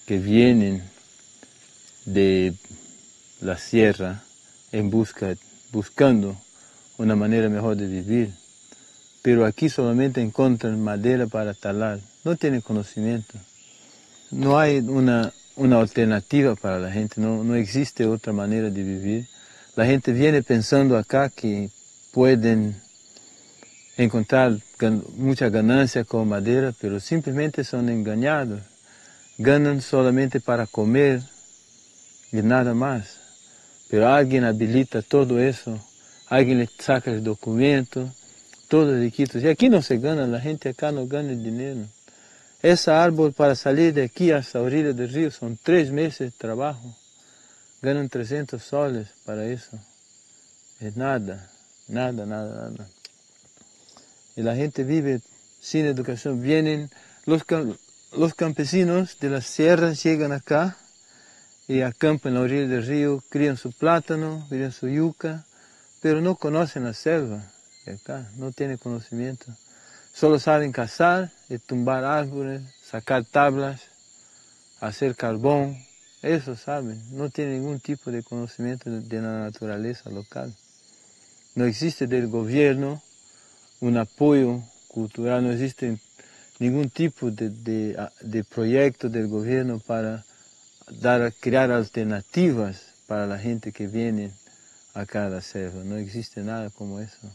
que vienen de la sierra buscando una manera mejor de vivir. Pero aquí solamente encuentran madera para talar, no tienen conocimiento. No hay una alternativa para la gente, no existe otra manera de vivir. La gente viene pensando acá que pueden encontrar mucha ganancia con madera, pero simplemente son engañados. Ganan solamente para comer y nada más. Pero alguien habilita todo eso, alguien le saca el documento, todo de Iquitos. Y aquí no se gana, la gente acá no gana el dinero. Ese árbol para salir de aquí hasta la orilla del río son 3 meses de trabajo. Ganan 300 soles para eso. Es nada, nada, nada, nada. Y la gente vive sin educación. Vienen los campesinos de las sierras, llegan acá y acampan en la orilla del río, crían su plátano, crían su yuca, pero no conocen la selva de acá, no tienen conocimiento. Solo saben cazar, y tumbar árboles, sacar tablas, hacer carbón, eso saben. No tienen ningún tipo de conocimiento de la naturaleza local. No existe del gobierno un apoyo cultural, no existe ningún tipo de proyecto del gobierno para crear alternativas para la gente que viene acá a la selva. No existe nada como eso.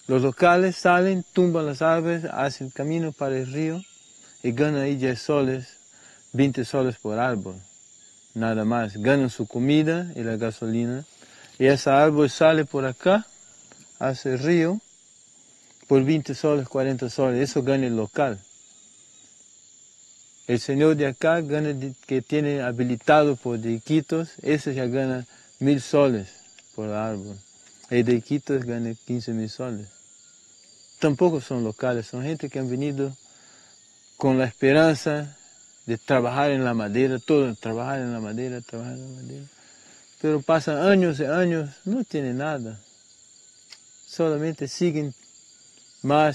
Los locales salen, tumban las árboles, hacen camino para el río y ganan ahí 10 soles, 20 soles por árbol. Nada más. Ganan su comida y la gasolina. Y ese árbol sale por acá, hacia el río, por 20 soles, 40 soles. Eso gana el local. El señor de acá gana, que tiene habilitado por de Iquitos, ese ya gana 1000 soles por árbol. El de Iquitos gana 15.000 soles. Tampoco son locales, son gente que han venido con la esperanza de trabajar en la madera, trabajar en la madera, trabajar en la madera. Pero pasan años y años, no tienen nada. Solamente siguen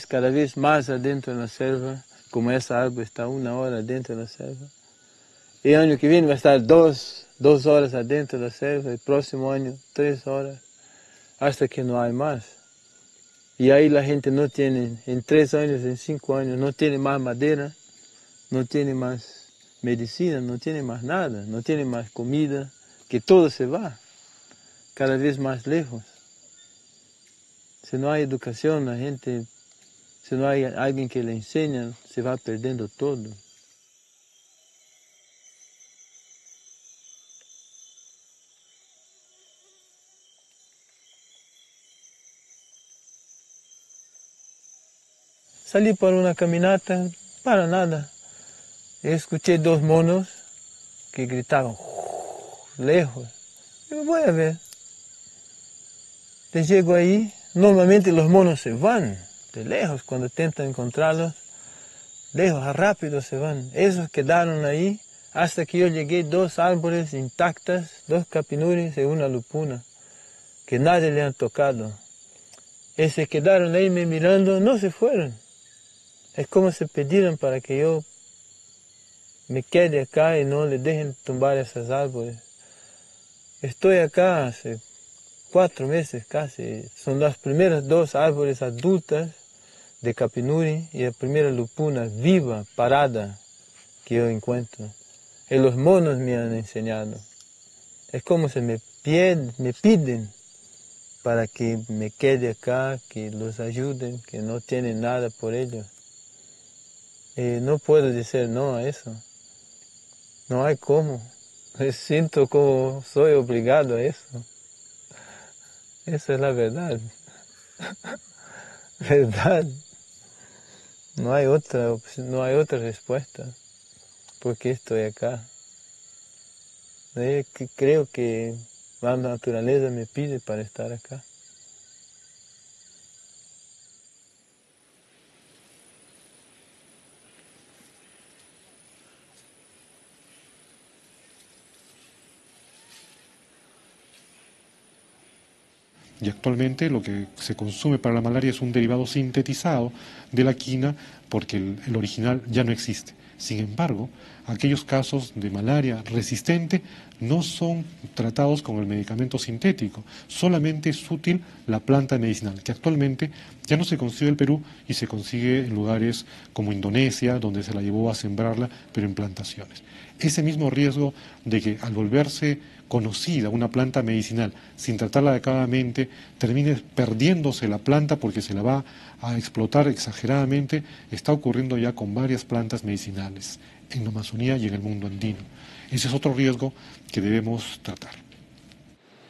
cada vez más adentro de la selva, como ese árbol está 1 hora adentro de la selva. El año que viene va a estar 2 horas adentro de la selva, el próximo año 3 horas, hasta que no hay más. Y ahí la gente no tiene, en 3 años, en 5 años, no tiene más madera, no tiene más medicina, no tiene más nada, no tiene más comida, que todo se va, cada vez más lejos. Si no hay educación, la gente, si no hay alguien que le enseñe, se va perdiendo todo. Salí por una caminata, para nada. Escuché 2 monos que gritaban lejos. Yo voy a ver. Les llego ahí, normalmente los monos se van de lejos cuando intentan encontrarlos. Lejos, rápido se van. Esos quedaron ahí hasta que yo llegué, 2 árboles intactas, 2 capinuris y una lupuna, que nadie le han tocado. Y se quedaron ahí me mirando, no se fueron. Es como si pidieran para que yo me quede acá y no le dejen tumbar esos árboles. Estoy acá hace 4 meses casi. Son las primeras 2 árboles adultas de capinuri y la primera lupuna viva, parada, que yo encuentro. Y los monos me han enseñado. Es como si me piden para que me quede acá, que los ayuden, que no tienen nada por ellos. Y no puedo decir no a eso. No hay cómo. Me siento como soy obligado a eso. Esa es la verdad. Verdad. No hay otra opción, no hay otra respuesta. ¿Por qué estoy acá? Creo que la naturaleza me pide para estar acá. Y actualmente lo que se consume para la malaria es un derivado sintetizado de la quina porque el original ya no existe. Sin embargo, aquellos casos de malaria resistente no son tratados con el medicamento sintético, solamente es útil la planta medicinal, que actualmente ya no se consigue en el Perú y se consigue en lugares como Indonesia, donde se la llevó a sembrarla, pero en plantaciones. Ese mismo riesgo de que al volverse conocida una planta medicinal sin tratarla adecuadamente, termine perdiéndose la planta porque se la va a explotar exageradamente, está ocurriendo ya con varias plantas medicinales en la Amazonía y en el mundo andino. Ese es otro riesgo que debemos tratar.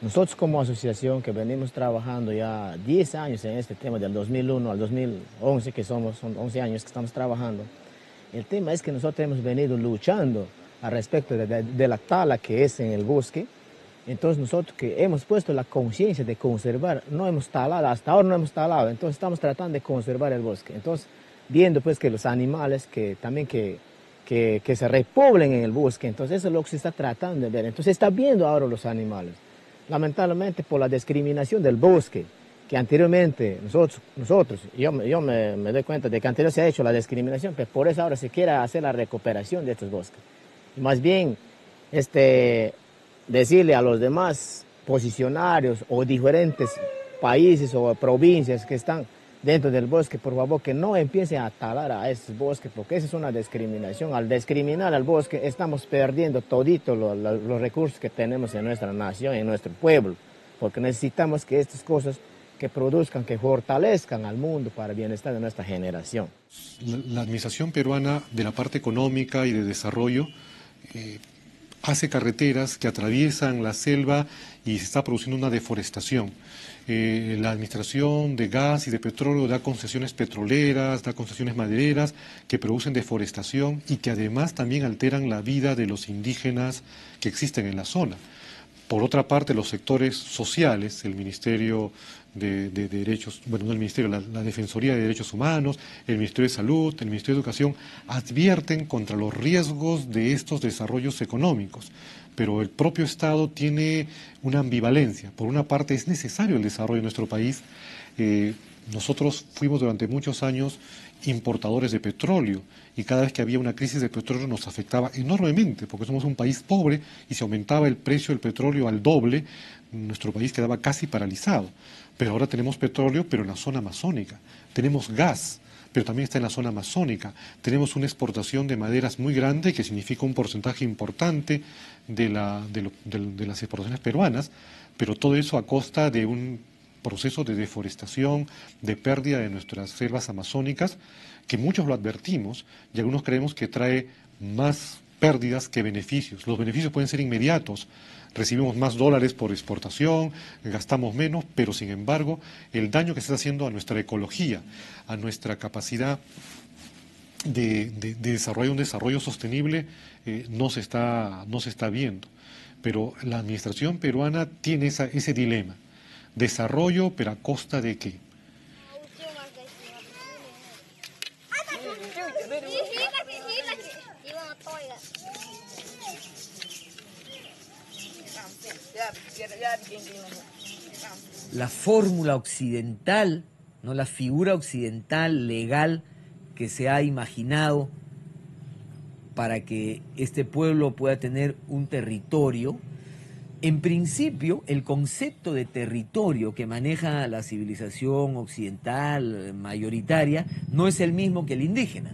Nosotros como asociación que venimos trabajando ya 10 años en este tema, del 2001 al 2011, que son 11 años que estamos trabajando, el tema es que nosotros hemos venido luchando al respecto de la tala que es en el bosque. Entonces nosotros que hemos puesto la conciencia de conservar, no hemos talado, hasta ahora no hemos talado, entonces estamos tratando de conservar el bosque. Entonces, viendo pues que los animales que también que se repoblen en el bosque, entonces eso es lo que se está tratando de ver. Entonces está viendo ahora los animales. Lamentablemente por la discriminación del bosque, que anteriormente yo me doy cuenta de que anteriormente se ha hecho la discriminación, pero por eso ahora se quiere hacer la recuperación de estos bosques. Y más bien, decirle a los demás posicionarios o diferentes países o provincias que están dentro del bosque, por favor, que no empiecen a talar a esos bosques, porque esa es una discriminación. Al discriminar al bosque, estamos perdiendo todito los recursos que tenemos en nuestra nación, en nuestro pueblo, porque necesitamos que estas cosas que produzcan, que fortalezcan al mundo para el bienestar de nuestra generación. La administración peruana de la parte económica y de desarrollo hace carreteras que atraviesan la selva y se está produciendo una deforestación. La administración de gas y de petróleo da concesiones petroleras, da concesiones madereras que producen deforestación y que además también alteran la vida de los indígenas que existen en la zona. Por otra parte, los sectores sociales, el Ministerio de Derechos, bueno, no el Ministerio, la Defensoría de Derechos Humanos, el Ministerio de Salud, el Ministerio de Educación, advierten contra los riesgos de estos desarrollos económicos. Pero el propio Estado tiene una ambivalencia. Por una parte, es necesario el desarrollo de nuestro país. Nosotros fuimos durante muchos años importadores de petróleo y cada vez que había una crisis de petróleo nos afectaba enormemente porque somos un país pobre y si aumentaba el precio del petróleo al doble, nuestro país quedaba casi paralizado. Pero ahora tenemos petróleo, pero en la zona amazónica. Tenemos gas, pero también está en la zona amazónica. Tenemos una exportación de maderas muy grande que significa un porcentaje importante de las exportaciones peruanas, pero todo eso a costa de un proceso de deforestación, de pérdida de nuestras selvas amazónicas, que muchos lo advertimos y algunos creemos que trae más pérdidas que beneficios. Los beneficios pueden ser inmediatos, recibimos más dólares por exportación, gastamos menos, pero sin embargo el daño que se está haciendo a nuestra ecología, a nuestra capacidad de desarrollar un desarrollo sostenible no se está viendo. Pero la administración peruana tiene ese dilema. Desarrollo, pero ¿a costa de qué? La fórmula occidental, ¿no? La figura occidental legal que se ha imaginado para que este pueblo pueda tener un territorio. En principio, el concepto de territorio que maneja la civilización occidental mayoritaria no es el mismo que el indígena.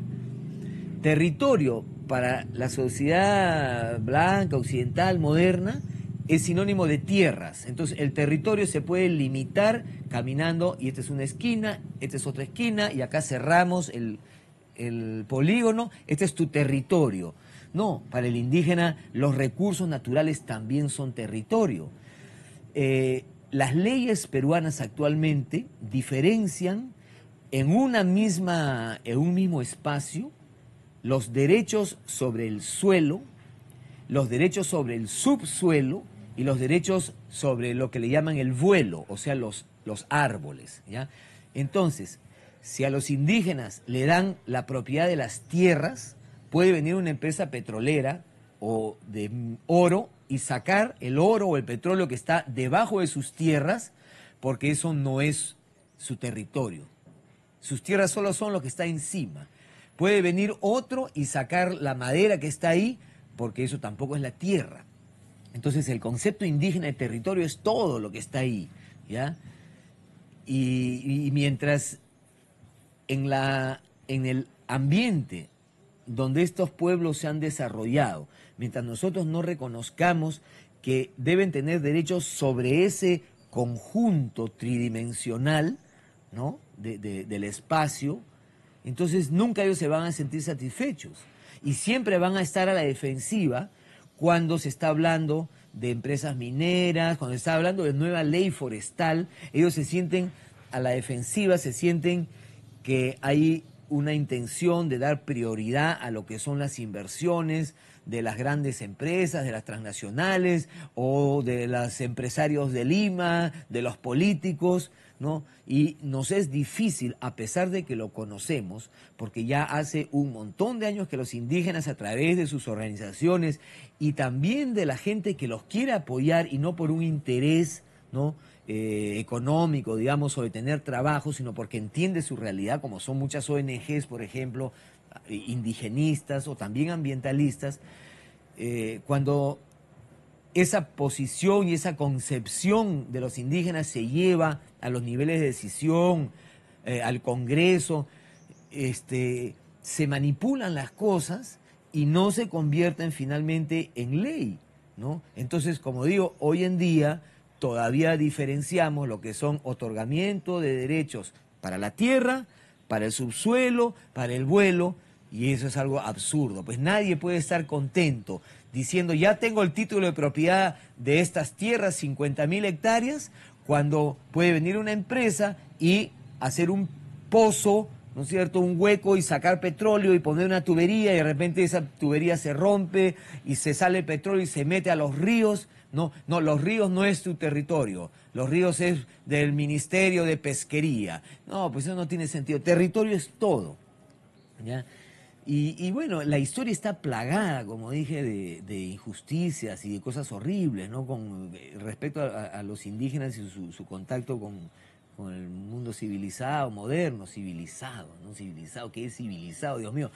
Territorio para la sociedad blanca, occidental, moderna, es sinónimo de tierras. Entonces, el territorio se puede limitar caminando, y esta es una esquina, esta es otra esquina, y acá cerramos el polígono, este es tu territorio. No, para el indígena los recursos naturales también son territorio. Las leyes peruanas actualmente diferencian en un mismo espacio los derechos sobre el suelo, los derechos sobre el subsuelo y los derechos sobre lo que le llaman el vuelo, o sea, los árboles, ¿ya? Entonces, si a los indígenas le dan la propiedad de las tierras, puede venir una empresa petrolera o de oro y sacar el oro o el petróleo que está debajo de sus tierras porque eso no es su territorio. Sus tierras solo son lo que está encima. Puede venir otro y sacar la madera que está ahí, porque eso tampoco es la tierra. Entonces el concepto indígena de territorio es todo lo que está ahí, ¿ya? Y mientras en el ambiente donde estos pueblos se han desarrollado, mientras nosotros no reconozcamos que deben tener derechos sobre ese conjunto tridimensional, ¿no?, del espacio, entonces nunca ellos se van a sentir satisfechos y siempre van a estar a la defensiva cuando se está hablando de empresas mineras, cuando se está hablando de nueva ley forestal. Ellos se sienten a la defensiva, se sienten que hay una intención de dar prioridad a lo que son las inversiones de las grandes empresas, de las transnacionales o de los empresarios de Lima, de los políticos, ¿no? Y nos es difícil, a pesar de que lo conocemos, porque ya hace un montón de años que los indígenas, a través de sus organizaciones y también de la gente que los quiere apoyar y no por un interés, ¿no?, económico, digamos, o de tener trabajo, sino porque entiende su realidad, como son muchas ONGs, por ejemplo, indigenistas o también ambientalistas, cuando esa posición y esa concepción de los indígenas se lleva a los niveles de decisión, al Congreso, se manipulan las cosas y no se convierten finalmente en ley, ¿no? Entonces, como digo, hoy en día todavía diferenciamos lo que son otorgamiento de derechos para la tierra, para el subsuelo, para el vuelo, y eso es algo absurdo. Pues nadie puede estar contento diciendo, ya tengo el título de propiedad de estas tierras, 50.000 hectáreas, cuando puede venir una empresa y hacer un pozo, ¿no es cierto?, un hueco y sacar petróleo y poner una tubería y de repente esa tubería se rompe y se sale el petróleo y se mete a los ríos. No, los ríos no es tu territorio, los ríos es del Ministerio de Pesquería. No, pues eso no tiene sentido. Territorio es todo, ¿ya? Y bueno, la historia está plagada, como dije, de injusticias y de cosas horribles, ¿no?, con respecto a los indígenas y su contacto con el mundo civilizado, moderno, civilizado, ¿no? Civilizado, ¿qué es civilizado? Dios mío,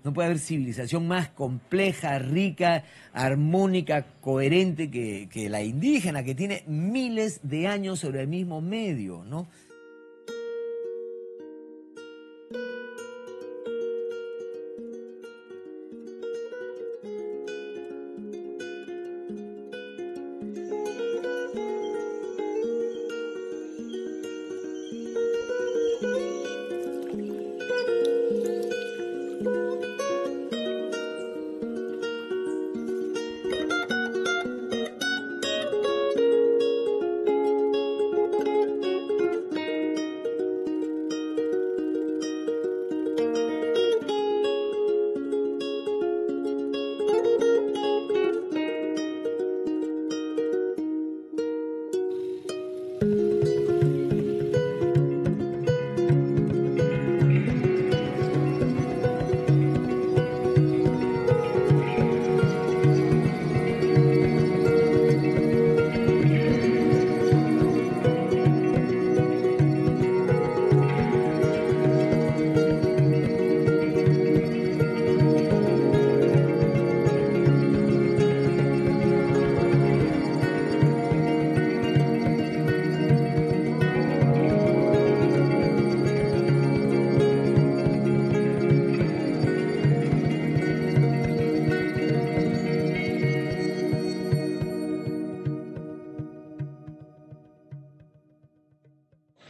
no puede haber civilización más compleja, rica, armónica, coherente que la indígena, que tiene miles de años sobre el mismo medio, ¿no?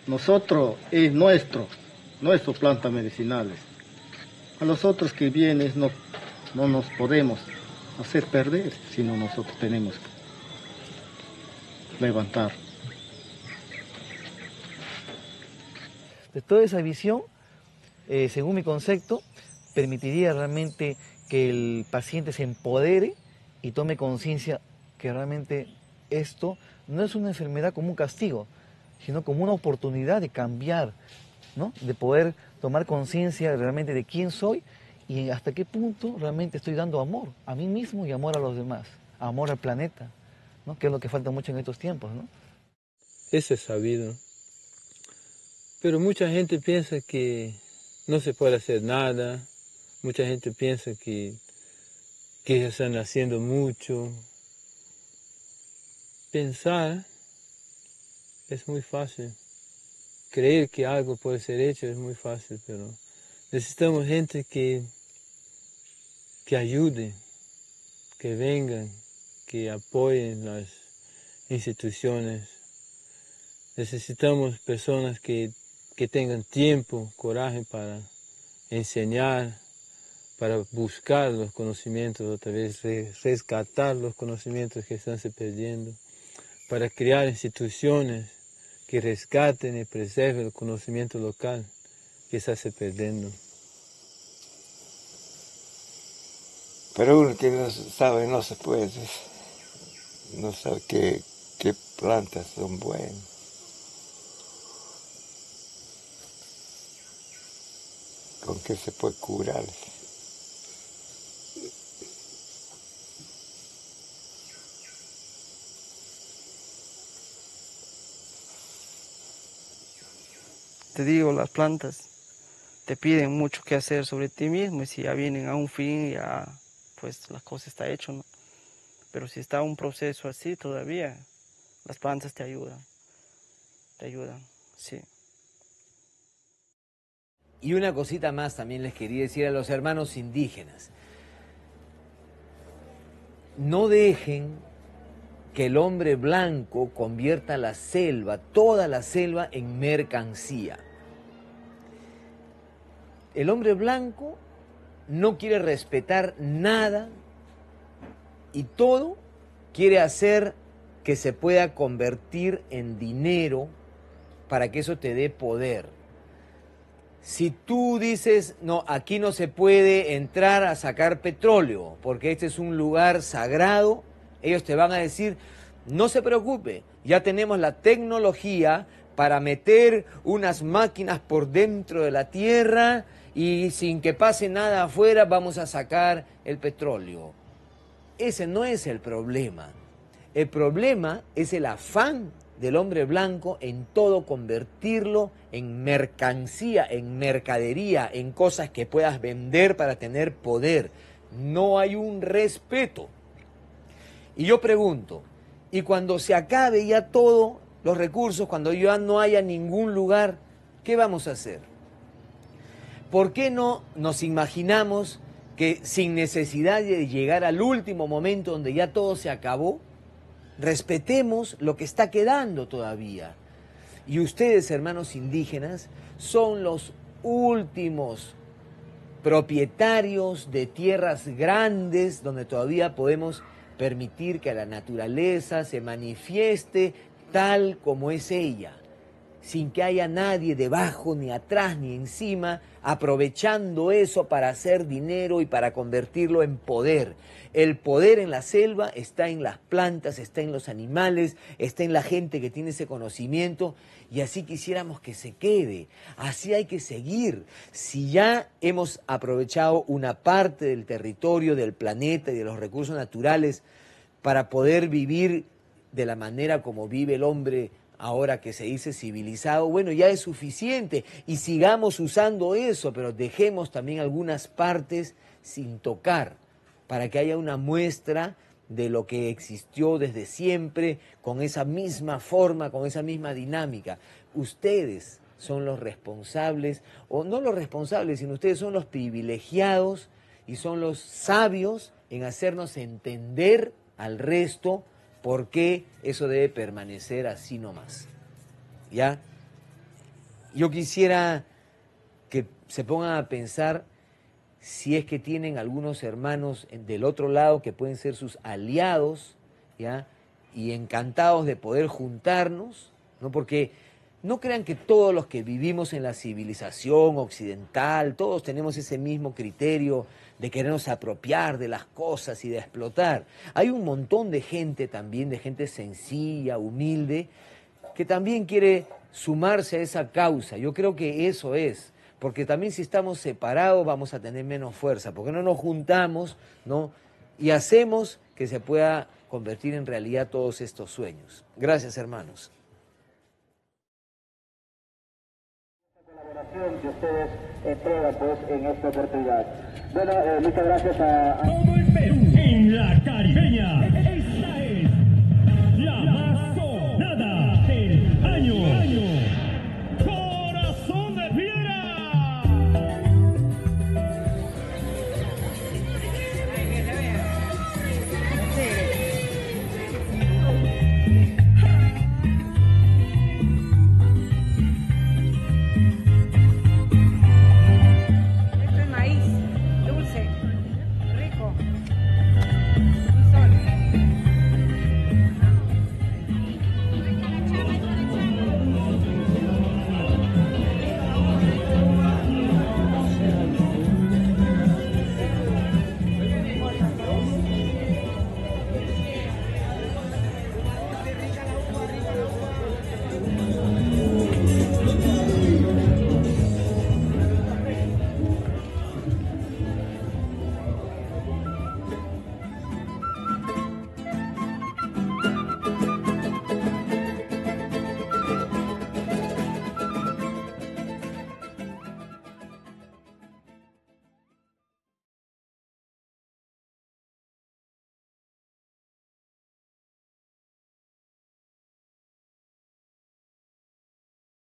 Nosotros es nuestro plantas medicinales. A los otros que vienen no nos podemos hacer perder, sino nosotros tenemos que levantar. De toda esa visión, según mi concepto, permitiría realmente que el paciente se empodere y tome conciencia que realmente esto no es una enfermedad como un castigo, sino como una oportunidad de cambiar, ¿no?, de poder tomar conciencia realmente de quién soy y hasta qué punto realmente estoy dando amor a mí mismo y amor a los demás, amor al planeta, ¿no?, que es lo que falta mucho en estos tiempos, ¿no? eso es sabido. Pero mucha gente piensa que no se puede hacer nada, mucha gente piensa que ellos están haciendo mucho. Pensar es muy fácil, creer que algo puede ser hecho es muy fácil, pero necesitamos gente que ayude, que vengan, que apoyen las instituciones. Necesitamos personas que tengan tiempo, coraje para enseñar, para buscar los conocimientos, otra vez rescatar los conocimientos que están se perdiendo, para crear instituciones que rescaten y preserven el conocimiento local que está se perdiendo. Pero uno que no sabe, no se puede, no sabe qué plantas son buenas. ¿Con qué se puede curar? Te digo, las plantas te piden mucho que hacer sobre ti mismo y si ya vienen a un fin, ya pues la cosa está hecha, ¿no? Pero si está un proceso así todavía, las plantas te ayudan, sí. Y una cosita más también les quería decir a los hermanos indígenas. No dejen que el hombre blanco convierta la selva, toda la selva, en mercancía. El hombre blanco no quiere respetar nada y todo quiere hacer que se pueda convertir en dinero para que eso te dé poder. Si tú dices, no, aquí no se puede entrar a sacar petróleo porque este es un lugar sagrado, ellos te van a decir, no se preocupe, ya tenemos la tecnología para meter unas máquinas por dentro de la tierra y sin que pase nada afuera vamos a sacar el petróleo. Ese no es el problema. El problema es el afán del hombre blanco en todo convertirlo en mercancía, en mercadería, en cosas que puedas vender para tener poder. No hay un respeto. Y yo pregunto, ¿y cuando se acabe ya todos los recursos, cuando ya no haya ningún lugar, qué vamos a hacer? ¿Por qué no nos imaginamos que sin necesidad de llegar al último momento donde ya todo se acabó, respetemos lo que está quedando todavía? Y ustedes, hermanos indígenas, son los últimos propietarios de tierras grandes donde todavía podemos permitir que la naturaleza se manifieste tal como es ella, sin que haya nadie debajo, ni atrás, ni encima, aprovechando eso para hacer dinero y para convertirlo en poder. El poder en la selva está en las plantas, está en los animales, está en la gente que tiene ese conocimiento, y así quisiéramos que se quede. Así hay que seguir. Si ya hemos aprovechado una parte del territorio, del planeta y de los recursos naturales para poder vivir de la manera como vive el hombre ahora que se dice civilizado, bueno, ya es suficiente y sigamos usando eso, pero dejemos también algunas partes sin tocar para que haya una muestra de lo que existió desde siempre, con esa misma forma, con esa misma dinámica. Ustedes son los responsables, o no los responsables, sino ustedes son los privilegiados y son los sabios en hacernos entender al resto por qué eso debe permanecer así nomás. ¿Ya? Yo quisiera que se pongan a pensar si es que tienen algunos hermanos del otro lado que pueden ser sus aliados, ¿ya? Y encantados de poder juntarnos, ¿no? Porque no crean que todos los que vivimos en la civilización occidental, todos tenemos ese mismo criterio de querernos apropiar de las cosas y de explotar. Hay un montón de gente también, de gente sencilla, humilde, que también quiere sumarse a esa causa. Yo creo que eso es, porque también si estamos separados vamos a tener menos fuerza, porque no nos juntamos, ¿no? Y hacemos que se pueda convertir en realidad todos estos sueños. Gracias, hermanos. participación que ustedes entregan pues en esta oportunidad. Bueno, muchas gracias a... Todo el Perú en la caribeña. Esta es la más sonada del año. Corazón de Piedra. Esto es maíz, dulce, rico.